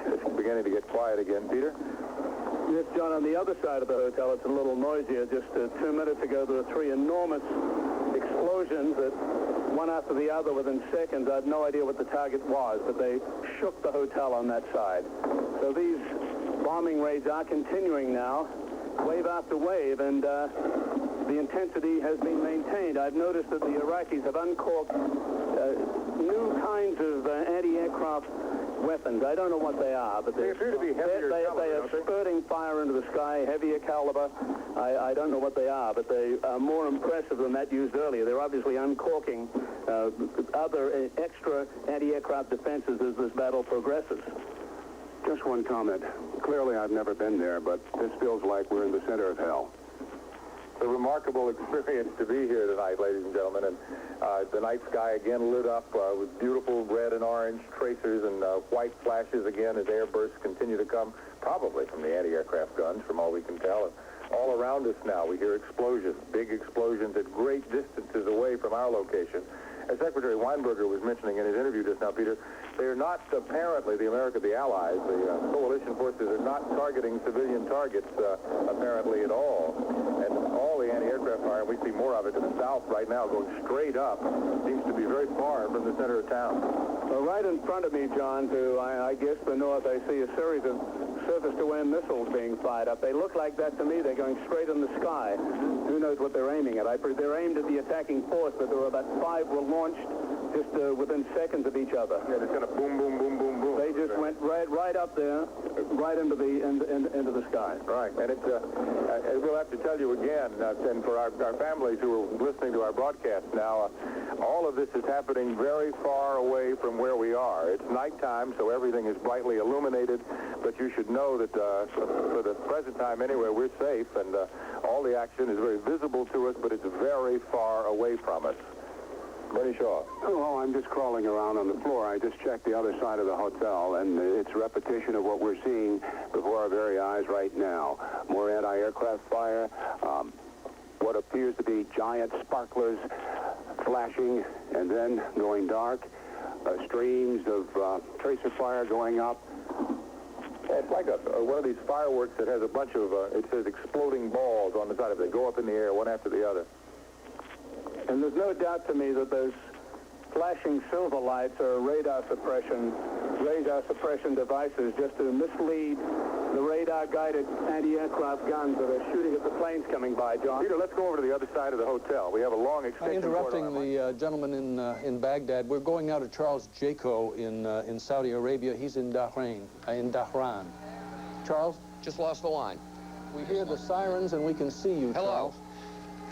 It's beginning to get quiet again. Peter? Yes, John, on the other side of the hotel, it's a little noisier. Just 2 minutes ago, there were 3 enormous explosions that one after the other within seconds. I had no idea what the target was, but they shook the hotel on that side. So these bombing raids are continuing now, wave after wave, and the intensity has been maintained. I've noticed that the Iraqis have uncorked new kinds of anti-aircraft weapons. I don't know what they are, but they appear to be heavier caliber. They are spurting fire into the sky, heavier caliber. I don't know what they are, but they are more impressive than that used earlier. They're obviously uncorking other extra anti-aircraft defenses as this battle progresses. Just one comment. Clearly, I've never been there, but this feels like we're in the center of hell. It's a remarkable experience to be here tonight, ladies and gentlemen, and the night sky again lit up with beautiful red and orange tracers and white flashes again as airbursts continue to come, probably from the anti-aircraft guns, from all we can tell. And all around us now, we hear explosions, big explosions at great distances away from our location. As Secretary Weinberger was mentioning in his interview just now, Peter, they are not apparently, the Allies, the coalition forces are not targeting civilian targets apparently at all. And all the anti-aircraft fire, we see more of it to the south right now, going straight up, seems to be very far from the center of town. Well, right in front of me, John, to, I guess, the north, I see a series of surface-to-air missiles being fired up. They look like that to me. They're going straight in the sky. Who knows what they're aiming at? They're aimed at the attacking force, but there were about 5 were launched just within seconds of each other. Yeah, just kind of boom, boom, boom, boom, boom. They just went right up there, right into the sky. Right, and it's we'll have to tell you again, and for our families who are listening to our broadcast now, all of this is happening very far away from where we are. It's nighttime, so everything is brightly illuminated, but you should know that for the present time anyway, we're safe, and all the action is very visible to us, but it's very far away from us. Bernie Shaw. Oh, I'm just crawling around on the floor. I just checked the other side of the hotel, and it's repetition of what we're seeing before our very eyes right now. More anti-aircraft fire, what appears to be giant sparklers flashing and then going dark, streams of tracer fire going up. It's like one of these fireworks that has a bunch of, it says exploding balls on the side of it. They go up in the air one after the other. And there's no doubt to me that those flashing silver lights are radar suppression devices just to mislead the radar-guided anti-aircraft guns that are shooting at the planes coming by, John. Peter, let's go over to the other side of the hotel. We have a long extension. Interrupting the gentleman in Baghdad, we're going now to Charles Jaco in Saudi Arabia. He's in Dhahran. Charles? Just lost the line. We hear the sirens and we can see you, Hello. Charles.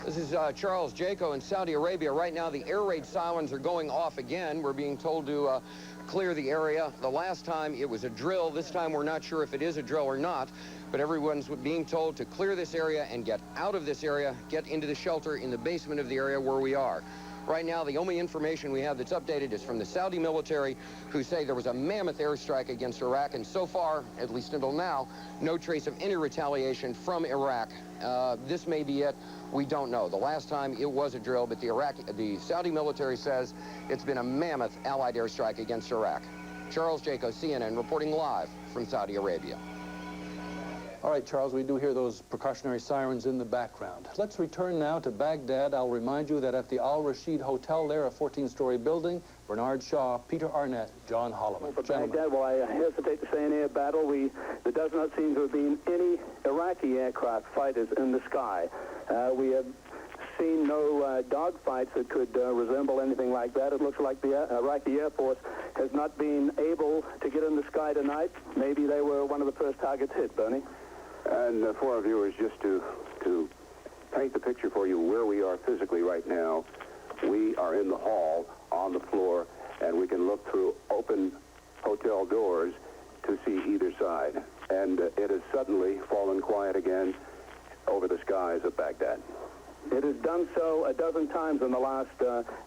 This is Charles Jaco in Saudi Arabia. Right now, the air raid sirens are going off again. We're being told to clear the area. The last time it was a drill. This time we're not sure if it is a drill or not, but everyone's being told to clear this area and get out of this area, get into the shelter in the basement of the area where we are. Right now, the only information we have that's updated is from the Saudi military, who say there was a mammoth airstrike against Iraq, and so far, at least until now, no trace of any retaliation from Iraq. This may be it. We don't know. The last time it was a drill, but the Saudi military says it's been a mammoth Allied airstrike against Iraq. Charles Jaco, CNN, reporting live from Saudi Arabia. All right, Charles, we do hear those precautionary sirens in the background. Let's return now to Baghdad. I'll remind you that at the Al Rashid Hotel there, a 14-story building, Bernard Shaw, Peter Arnett, John Holloman. For Baghdad, well, I hesitate to say an air battle. There does not seem to have been any Iraqi aircraft fighters in the sky. We have seen no dogfights that could resemble anything like that. It looks like the Iraqi Air Force has not been able to get in the sky tonight. Maybe they were one of the first targets hit, Bernie. And for our viewers, just to paint the picture for you where we are physically right now, we are in the hall on the floor, and we can look through open hotel doors to see either side. And it has suddenly fallen quiet again over the skies of Baghdad. It has done so a dozen times in the last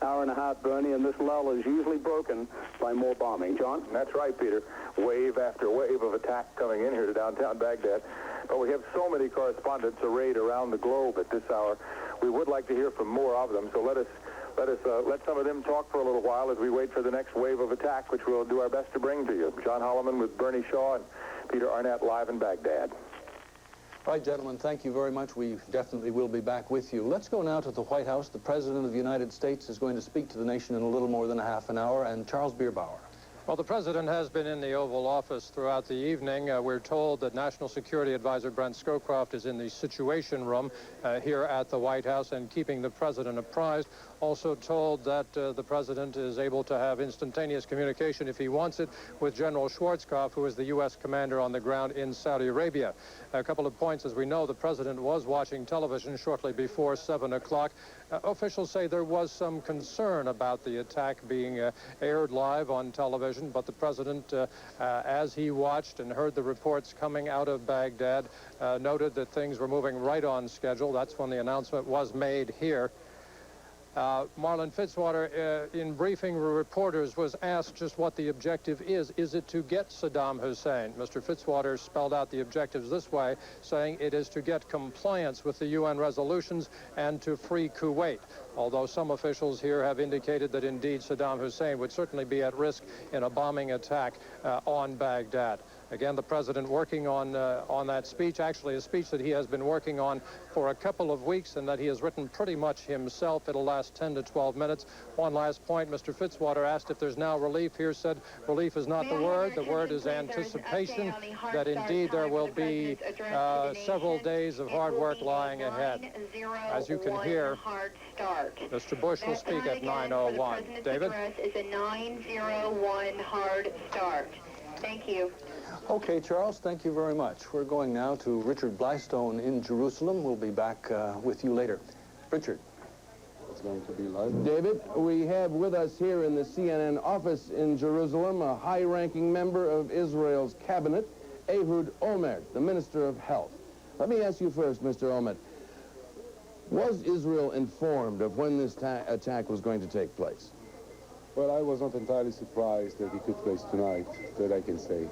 hour and a half, Bernie, and this lull is usually broken by more bombing. John? That's right, Peter. Wave after wave of attack coming in here to downtown Baghdad. But we have so many correspondents arrayed around the globe at this hour. We would like to hear from more of them, so let some of them talk for a little while as we wait for the next wave of attack, which we'll do our best to bring to you. John Holloman with Bernie Shaw and Peter Arnett live in Baghdad. All right, gentlemen, thank you very much. We definitely will be back with you. Let's go now to the White House. The President of the United States is going to speak to the nation in a little more than a half an hour, and Charles Bierbauer. Well, the president has been in the Oval Office throughout the evening. We're told that National Security Advisor Brent Scowcroft is in the Situation Room here at the White House and keeping the president apprised. Also told that the president is able to have instantaneous communication, if he wants it, with General Schwarzkopf, who is the U.S. commander on the ground in Saudi Arabia. A couple of points. As we know, the president was watching television shortly before 7 o'clock. Officials say there was some concern about the attack being aired live on television. television, but the president, as he watched and heard the reports coming out of Baghdad, noted that things were moving right on schedule. That's when the announcement was made here. Marlin Fitzwater, in briefing reporters, was asked just what the objective is. Is it to get Saddam Hussein? Mr. Fitzwater spelled out the objectives this way, saying it is to get compliance with the UN resolutions and to free Kuwait. Although some officials here have indicated that indeed Saddam Hussein would certainly be at risk in a bombing attack on Baghdad. Again, the president working on that speech, actually a speech that he has been working on for a couple of weeks and that he has written pretty much himself. It'll last 10 to 12 minutes. One last point, Mr. Fitzwater asked if there's now relief here, said relief is not the word. The word is anticipation, that indeed there will be several days of hard work lying ahead. As you can hear, Mr. Bush will speak at 9:01. David? Is a 9:01 hard start. Thank you. Okay, Charles, thank you very much. We're going now to Richard Blystone in Jerusalem. We'll be back with you later. Richard. It's going to be live. David, we have with us here in the CNN office in Jerusalem a high-ranking member of Israel's cabinet, Ehud Olmert, the Minister of Health. Let me ask you first, Mr. Olmert, was Israel informed of when this attack was going to take place? Well, I was not entirely surprised that it took place tonight, that I can say.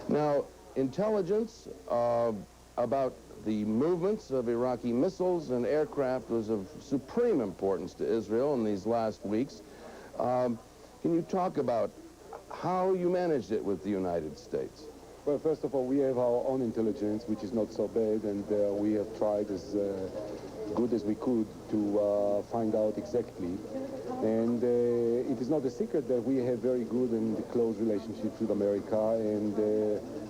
Now, intelligence about the movements of Iraqi missiles and aircraft was of supreme importance to Israel in these last weeks. Can you talk about how you managed it with the United States? Well, first of all, we have our own intelligence, which is not so bad, and we have tried as good as we could to find out exactly. And it is not a secret that we have very good and close relationships with America, and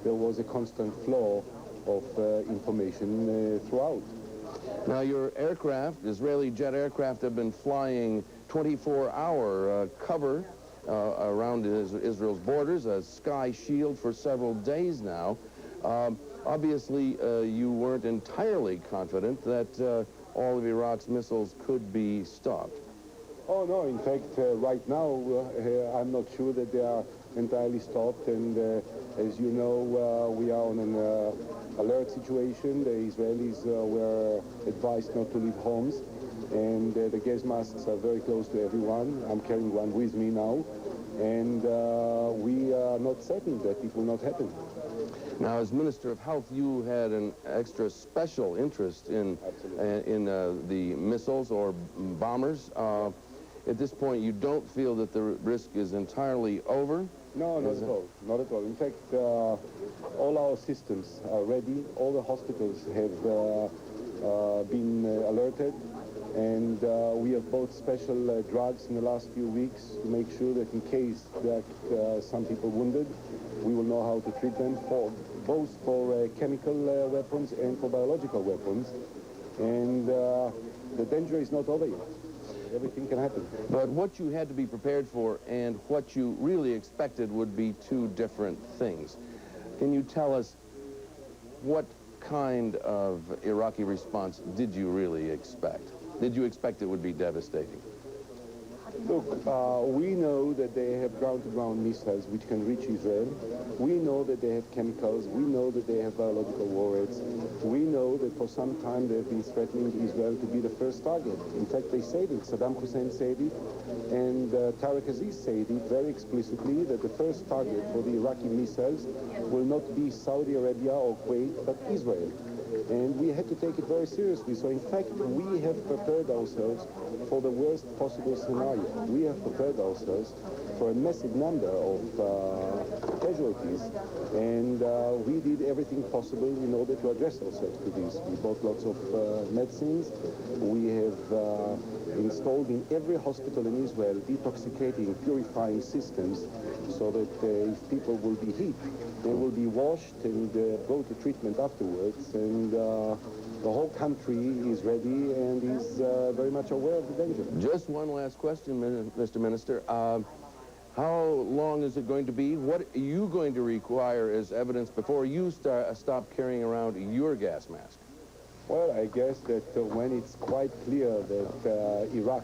there was a constant flow of information throughout. Now, your aircraft, Israeli jet aircraft, have been flying 24-hour cover around Israel's borders, a sky shield for several days now. Obviously, you weren't entirely confident that all of Iraq's missiles could be stopped. Oh, no. In fact, right now, I'm not sure that they are entirely stopped. And as you know, we are on an alert situation. The Israelis were advised not to leave homes. And the gas masks are very close to everyone. I'm carrying one with me now. And we are not certain that it will not happen. Now, as Minister of Health, you had an extra special interest in the missiles or bombers. At this point, you don't feel that the risk is entirely over? No, not at all. Not at all. In fact, all our systems are ready. All the hospitals have been alerted. And we have bought special drugs in the last few weeks to make sure that in case that some people wounded, we will know how to treat them, both for chemical weapons and for biological weapons. And the danger is not over yet. Everything can happen. But what you had to be prepared for and what you really expected would be two different things. Can you tell us what kind of Iraqi response did you really expect? Did you expect it would be devastating? Look, we know that they have ground-to-ground missiles which can reach Israel. We know that they have chemicals. We know that they have biological warheads. We know that for some time they have been threatening Israel to be the first target. In fact, they said it. Saddam Hussein said it, and Tariq Aziz said it very explicitly, that the first target for the Iraqi missiles will not be Saudi Arabia or Kuwait, but Israel. And we had to take it very seriously. So in fact, we have prepared ourselves for the worst possible scenario. We have prepared ourselves for a massive number of casualties. And we did everything possible in order to address ourselves to this. We bought lots of medicines. We have installed in every hospital in Israel detoxicating, purifying systems so that if people will be hit, they will be washed and go to treatment afterwards. And the whole country is ready and is very much aware of the danger. Just one last question, Mr. Minister. How long is it going to be? What are you going to require as evidence before you stop carrying around your gas mask? Well, I guess that when it's quite clear that Iraq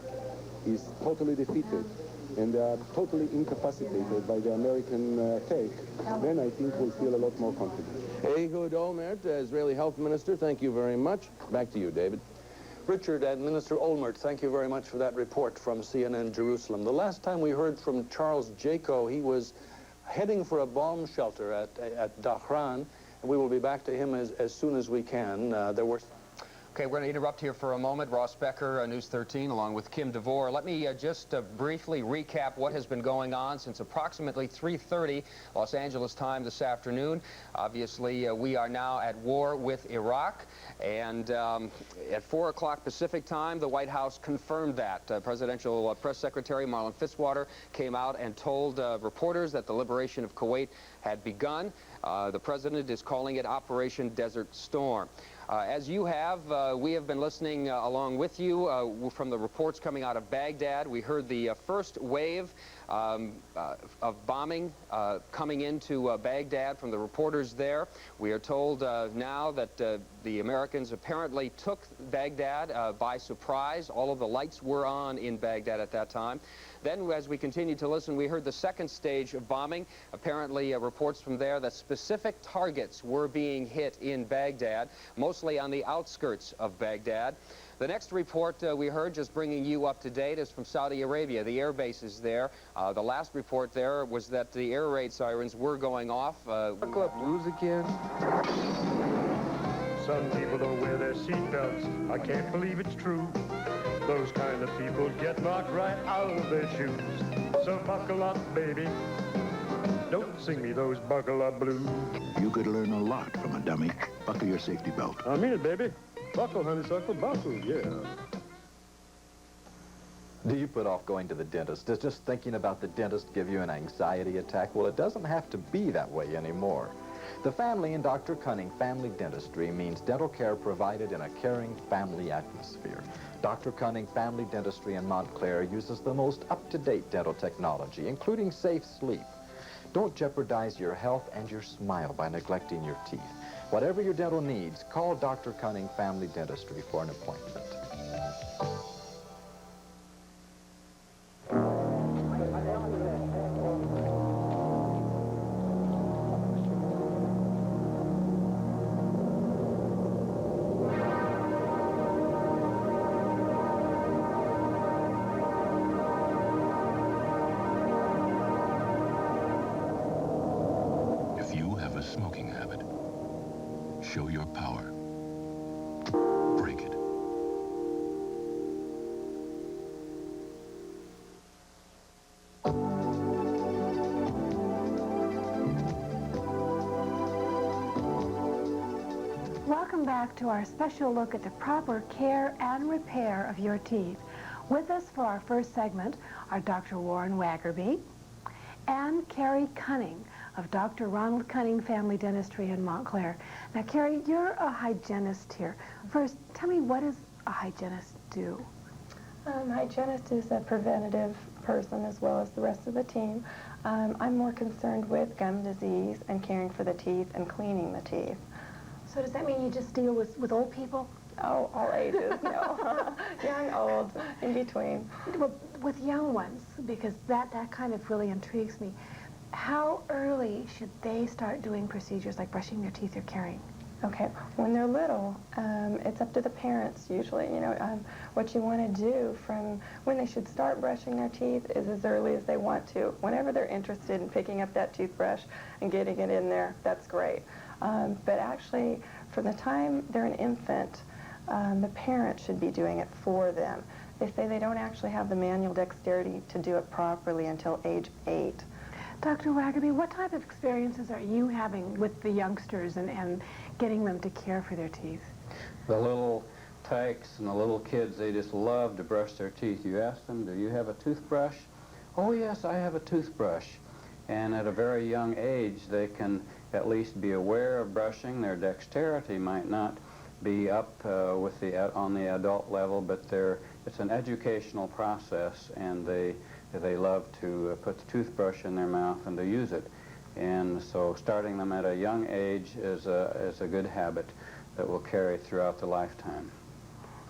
is totally defeated and they are totally incapacitated by the American take, then I think we'll feel a lot more confident. Ehud Olmert, Israeli Health Minister, thank you very much. Back to you, David. Richard and Minister Olmert, thank you very much for that report from CNN Jerusalem. The last time we heard from Charles Jaco, he was heading for a bomb shelter at Dahran, and we will be back to him as soon as we can. Okay, we're going to interrupt here for a moment. Ross Becker, News 13, along with Kim DeVore. Let me just briefly recap what has been going on since approximately 3:30 Los Angeles time this afternoon. Obviously, we are now at war with Iraq, and at 4 o'clock Pacific time, the White House confirmed that. Presidential Press Secretary Marlin Fitzwater came out and told reporters that the liberation of Kuwait had begun. The president is calling it Operation Desert Storm. As you have, we have been listening along with you from the reports coming out of Baghdad. We heard the first wave of bombing coming into Baghdad from the reporters there. We are told now that the Americans apparently took Baghdad by surprise. All of the lights were on in Baghdad at that time. Then, as we continued to listen, we heard the second stage of bombing. Apparently, reports from there that specific targets were being hit in Baghdad, mostly on the outskirts of Baghdad. The next report we heard, just bringing you up to date, is from Saudi Arabia. The air bases there. The last report there was that the air raid sirens were going off. Buckle up, blues again. Some people don't wear their seatbelts. I can't believe it's true. Those kind of people get knocked right out of their shoes. So buckle up, baby. Don't sing me those buckle up blues. You could learn a lot from a dummy. Buckle your safety belt. I mean it, baby. Buckle, honeysuckle, buckle, yeah. Do you put off going to the dentist? Does just thinking about the dentist give you an anxiety attack? Well, it doesn't have to be that way anymore. The family in Dr. Cunning Family Dentistry means dental care provided in a caring family atmosphere. Dr. Cunning Family Dentistry in Montclair uses the most up-to-date dental technology, including safe sleep. Don't jeopardize your health and your smile by neglecting your teeth. Whatever your dental needs, call Dr. Cunning Family Dentistry for an appointment. Smoking habit. Show your power. Break it. Welcome back to our special look at the proper care and repair of your teeth. With us for our first segment are Dr. Warren Waggerby and Carrie Cunning of Dr. Ronald Cunning Family Dentistry in Montclair. Now, Carrie, you're a hygienist here. First, tell me, what does a hygienist do? Hygienist is a preventative person as well as the rest of the team. I'm more concerned with gum disease and caring for the teeth and cleaning the teeth. So does that mean you just deal with old people? Oh, all ages, no. Young, old, in between. Well, with young ones, because that kind of really intrigues me. How early should they start doing procedures like brushing their teeth or caring? Okay, when they're little, it's up to the parents usually. You know, what you want to do from when they should start brushing their teeth is as early as they want to. Whenever they're interested in picking up that toothbrush and getting it in there, that's great. But actually, from the time they're an infant, the parent should be doing it for them. They say they don't actually have the manual dexterity to do it properly until age 8. Dr. Waggerby, what type of experiences are you having with the youngsters and getting them to care for their teeth? The little tykes and the little kids, they just love to brush their teeth. You ask them, do you have a toothbrush? Oh, yes, I have a toothbrush. And at a very young age, they can at least be aware of brushing. Their dexterity might not be up on the adult level, but it's an educational process, and they love to put the toothbrush in their mouth and to use it. And so starting them at a young age is a good habit that will carry throughout the lifetime.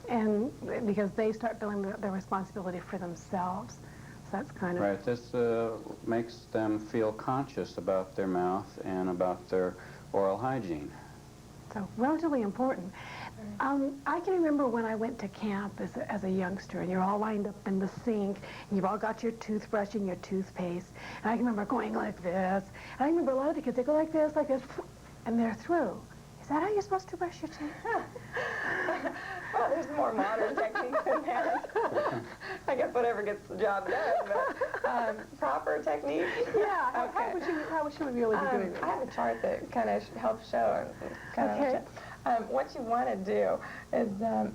And because they start feeling the responsibility for themselves. So that's kind of... Right. This makes them feel conscious about their mouth and about their oral hygiene. So relatively important. I can remember when I went to camp as a youngster, and you're all lined up in the sink, and you've all got your toothbrush and your toothpaste. And I can remember going like this. And I remember a lot of the kids, they go like this, and they're through. Is that how you're supposed to brush your teeth? Well, there's more modern techniques than that. I guess whatever gets the job done, but proper technique? Yeah, Okay. how should we really be doing this? I have a chart that kind of helps show. Okay. What you want to do is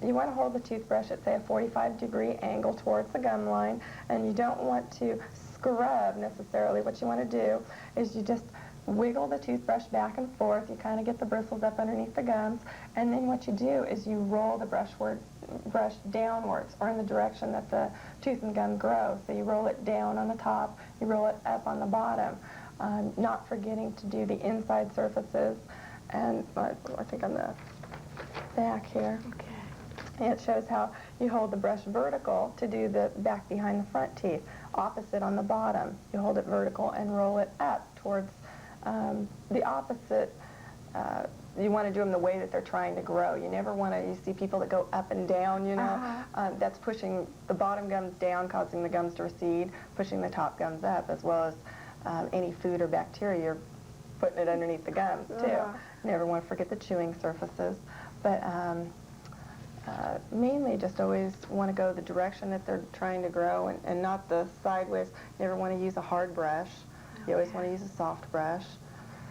you want to hold the toothbrush at, say, a 45-degree angle towards the gum line, and you don't want to scrub necessarily. What you want to do is you just wiggle the toothbrush back and forth. You kind of get the bristles up underneath the gums, and then what you do is you roll the brush downwards, or in the direction that the tooth and gum grow. So you roll it down on the top, you roll it up on the bottom, not forgetting to do the inside surfaces. And I think on the back here, and it shows how you hold the brush vertical to do the back behind the front teeth. Opposite on the bottom, you hold it vertical and roll it up towards the opposite. You want to do them the way that they're trying to grow. You never want to, you see people that go up and down, you know. That's pushing the bottom gums down, causing the gums to recede, pushing the top gums up, as well as any food or bacteria you're putting it underneath the gums, too. Never want to forget the chewing surfaces. But mainly just always want to go the direction that they're trying to grow, and not the sideways. Never want to use a hard brush. You always want to use a soft brush.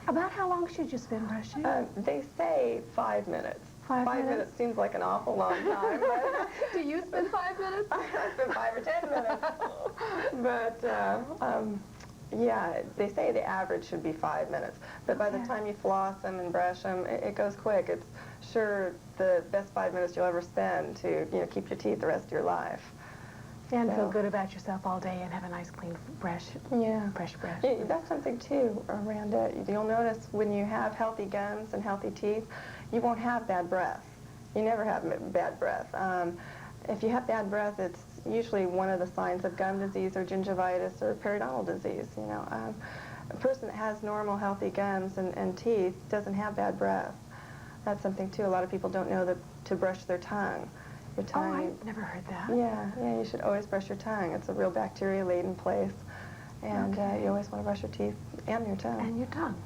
About how long should you spend brushing? They say 5 minutes. 5 minutes seems like an awful long time. Do you spend 5 minutes? I spend 5 or 10 minutes. But yeah, they say the average should be 5 minutes. But by the time you floss them and brush them, it goes quick. It's sure the best 5 minutes you'll ever spend to keep your teeth the rest of your life. And feel good about yourself all day and have a nice clean brush. Yeah. Fresh brush. That's something too, Miranda. You'll notice when you have healthy gums and healthy teeth, you won't have bad breath. You never have bad breath. If you have bad breath, it's usually one of the signs of gum disease or gingivitis or periodontal disease. A person that has normal, healthy gums and teeth doesn't have bad breath. That's something too. A lot of people don't know to brush their tongue. Your tongue. Oh, I've never heard that. Yeah, you should always brush your tongue. It's a real bacteria-laden place, and you always want to brush your teeth and your tongue. And your tongue.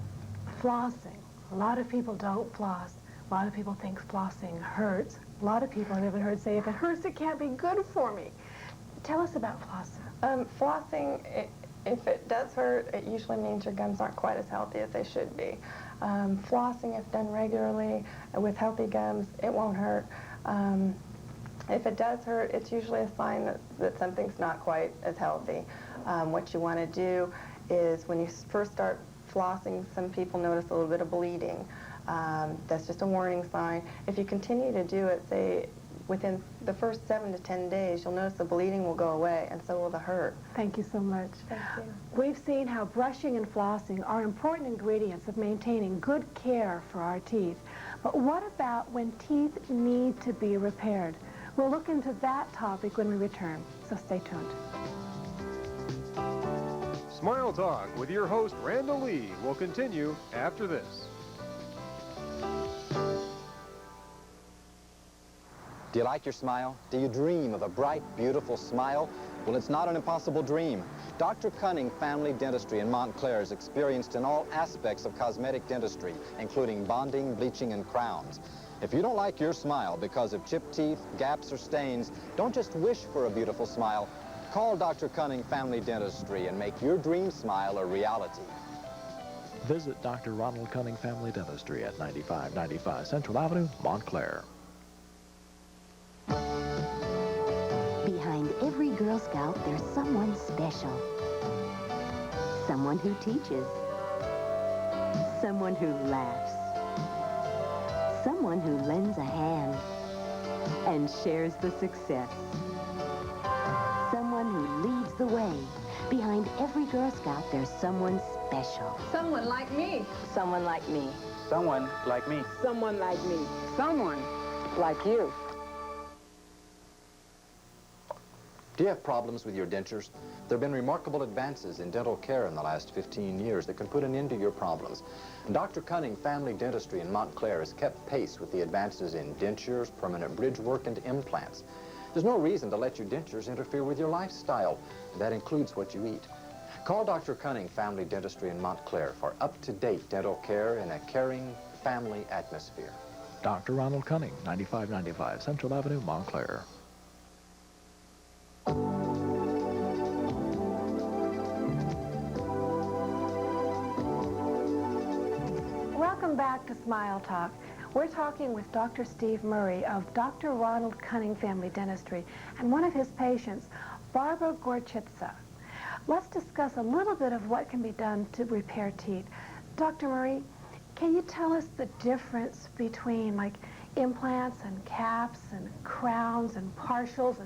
Flossing. A lot of people don't floss. A lot of people think flossing hurts. A lot of people have even heard say, if it hurts, it can't be good for me. Tell us about flossing. Flossing, if it does hurt, it usually means your gums aren't quite as healthy as they should be. Flossing, if done regularly with healthy gums, it won't hurt. If it does hurt, it's usually a sign that something's not quite as healthy. What you want to do is when you first start flossing, some people notice a little bit of bleeding. That's just a warning sign. If you continue to do it, say, within the first 7 to 10 days, you'll notice the bleeding will go away, and so will the hurt. Thank you so much. Thank you. We've seen how brushing and flossing are important ingredients of maintaining good care for our teeth. But what about when teeth need to be repaired? We'll look into that topic when we return, so stay tuned. Smile Talk with your host, Randall Lee, will continue after this. Do you like your smile? Do you dream of a bright, beautiful smile? Well, it's not an impossible dream. Dr. Cunning Family Dentistry in Montclair is experienced in all aspects of cosmetic dentistry, including bonding, bleaching, and crowns. If you don't like your smile because of chipped teeth, gaps, or stains, don't just wish for a beautiful smile. Call Dr. Cunning Family Dentistry and make your dream smile a reality. Visit Dr. Ronald Cunning Family Dentistry at 9595 Central Avenue, Montclair. Behind every Girl Scout, there's someone special. Someone who teaches. Someone who laughs. Someone who lends a hand and shares the success. Someone who leads the way. Behind every Girl Scout, there's someone special. Someone like me. Someone like me. Someone like me. Someone like me. Someone like you. Do you have problems with your dentures? There have been remarkable advances in dental care in the last 15 years that can put an end to your problems. And Dr. Cunning Family Dentistry in Montclair has kept pace with the advances in dentures, permanent bridge work, and implants. There's no reason to let your dentures interfere with your lifestyle, and that includes what you eat. Call Dr. Cunning Family Dentistry in Montclair for up-to-date dental care in a caring family atmosphere. Dr. Ronald Cunning, 9595 Central Avenue, Montclair. Welcome back to Smile Talk. We're talking with Dr. Steve Murray of Dr. Ronald Cunning Family Dentistry and one of his patients, Barbara Gorchitsa. Let's discuss a little bit of what can be done to repair teeth. Dr. Murray, can you tell us the difference between like implants and caps and crowns and partials and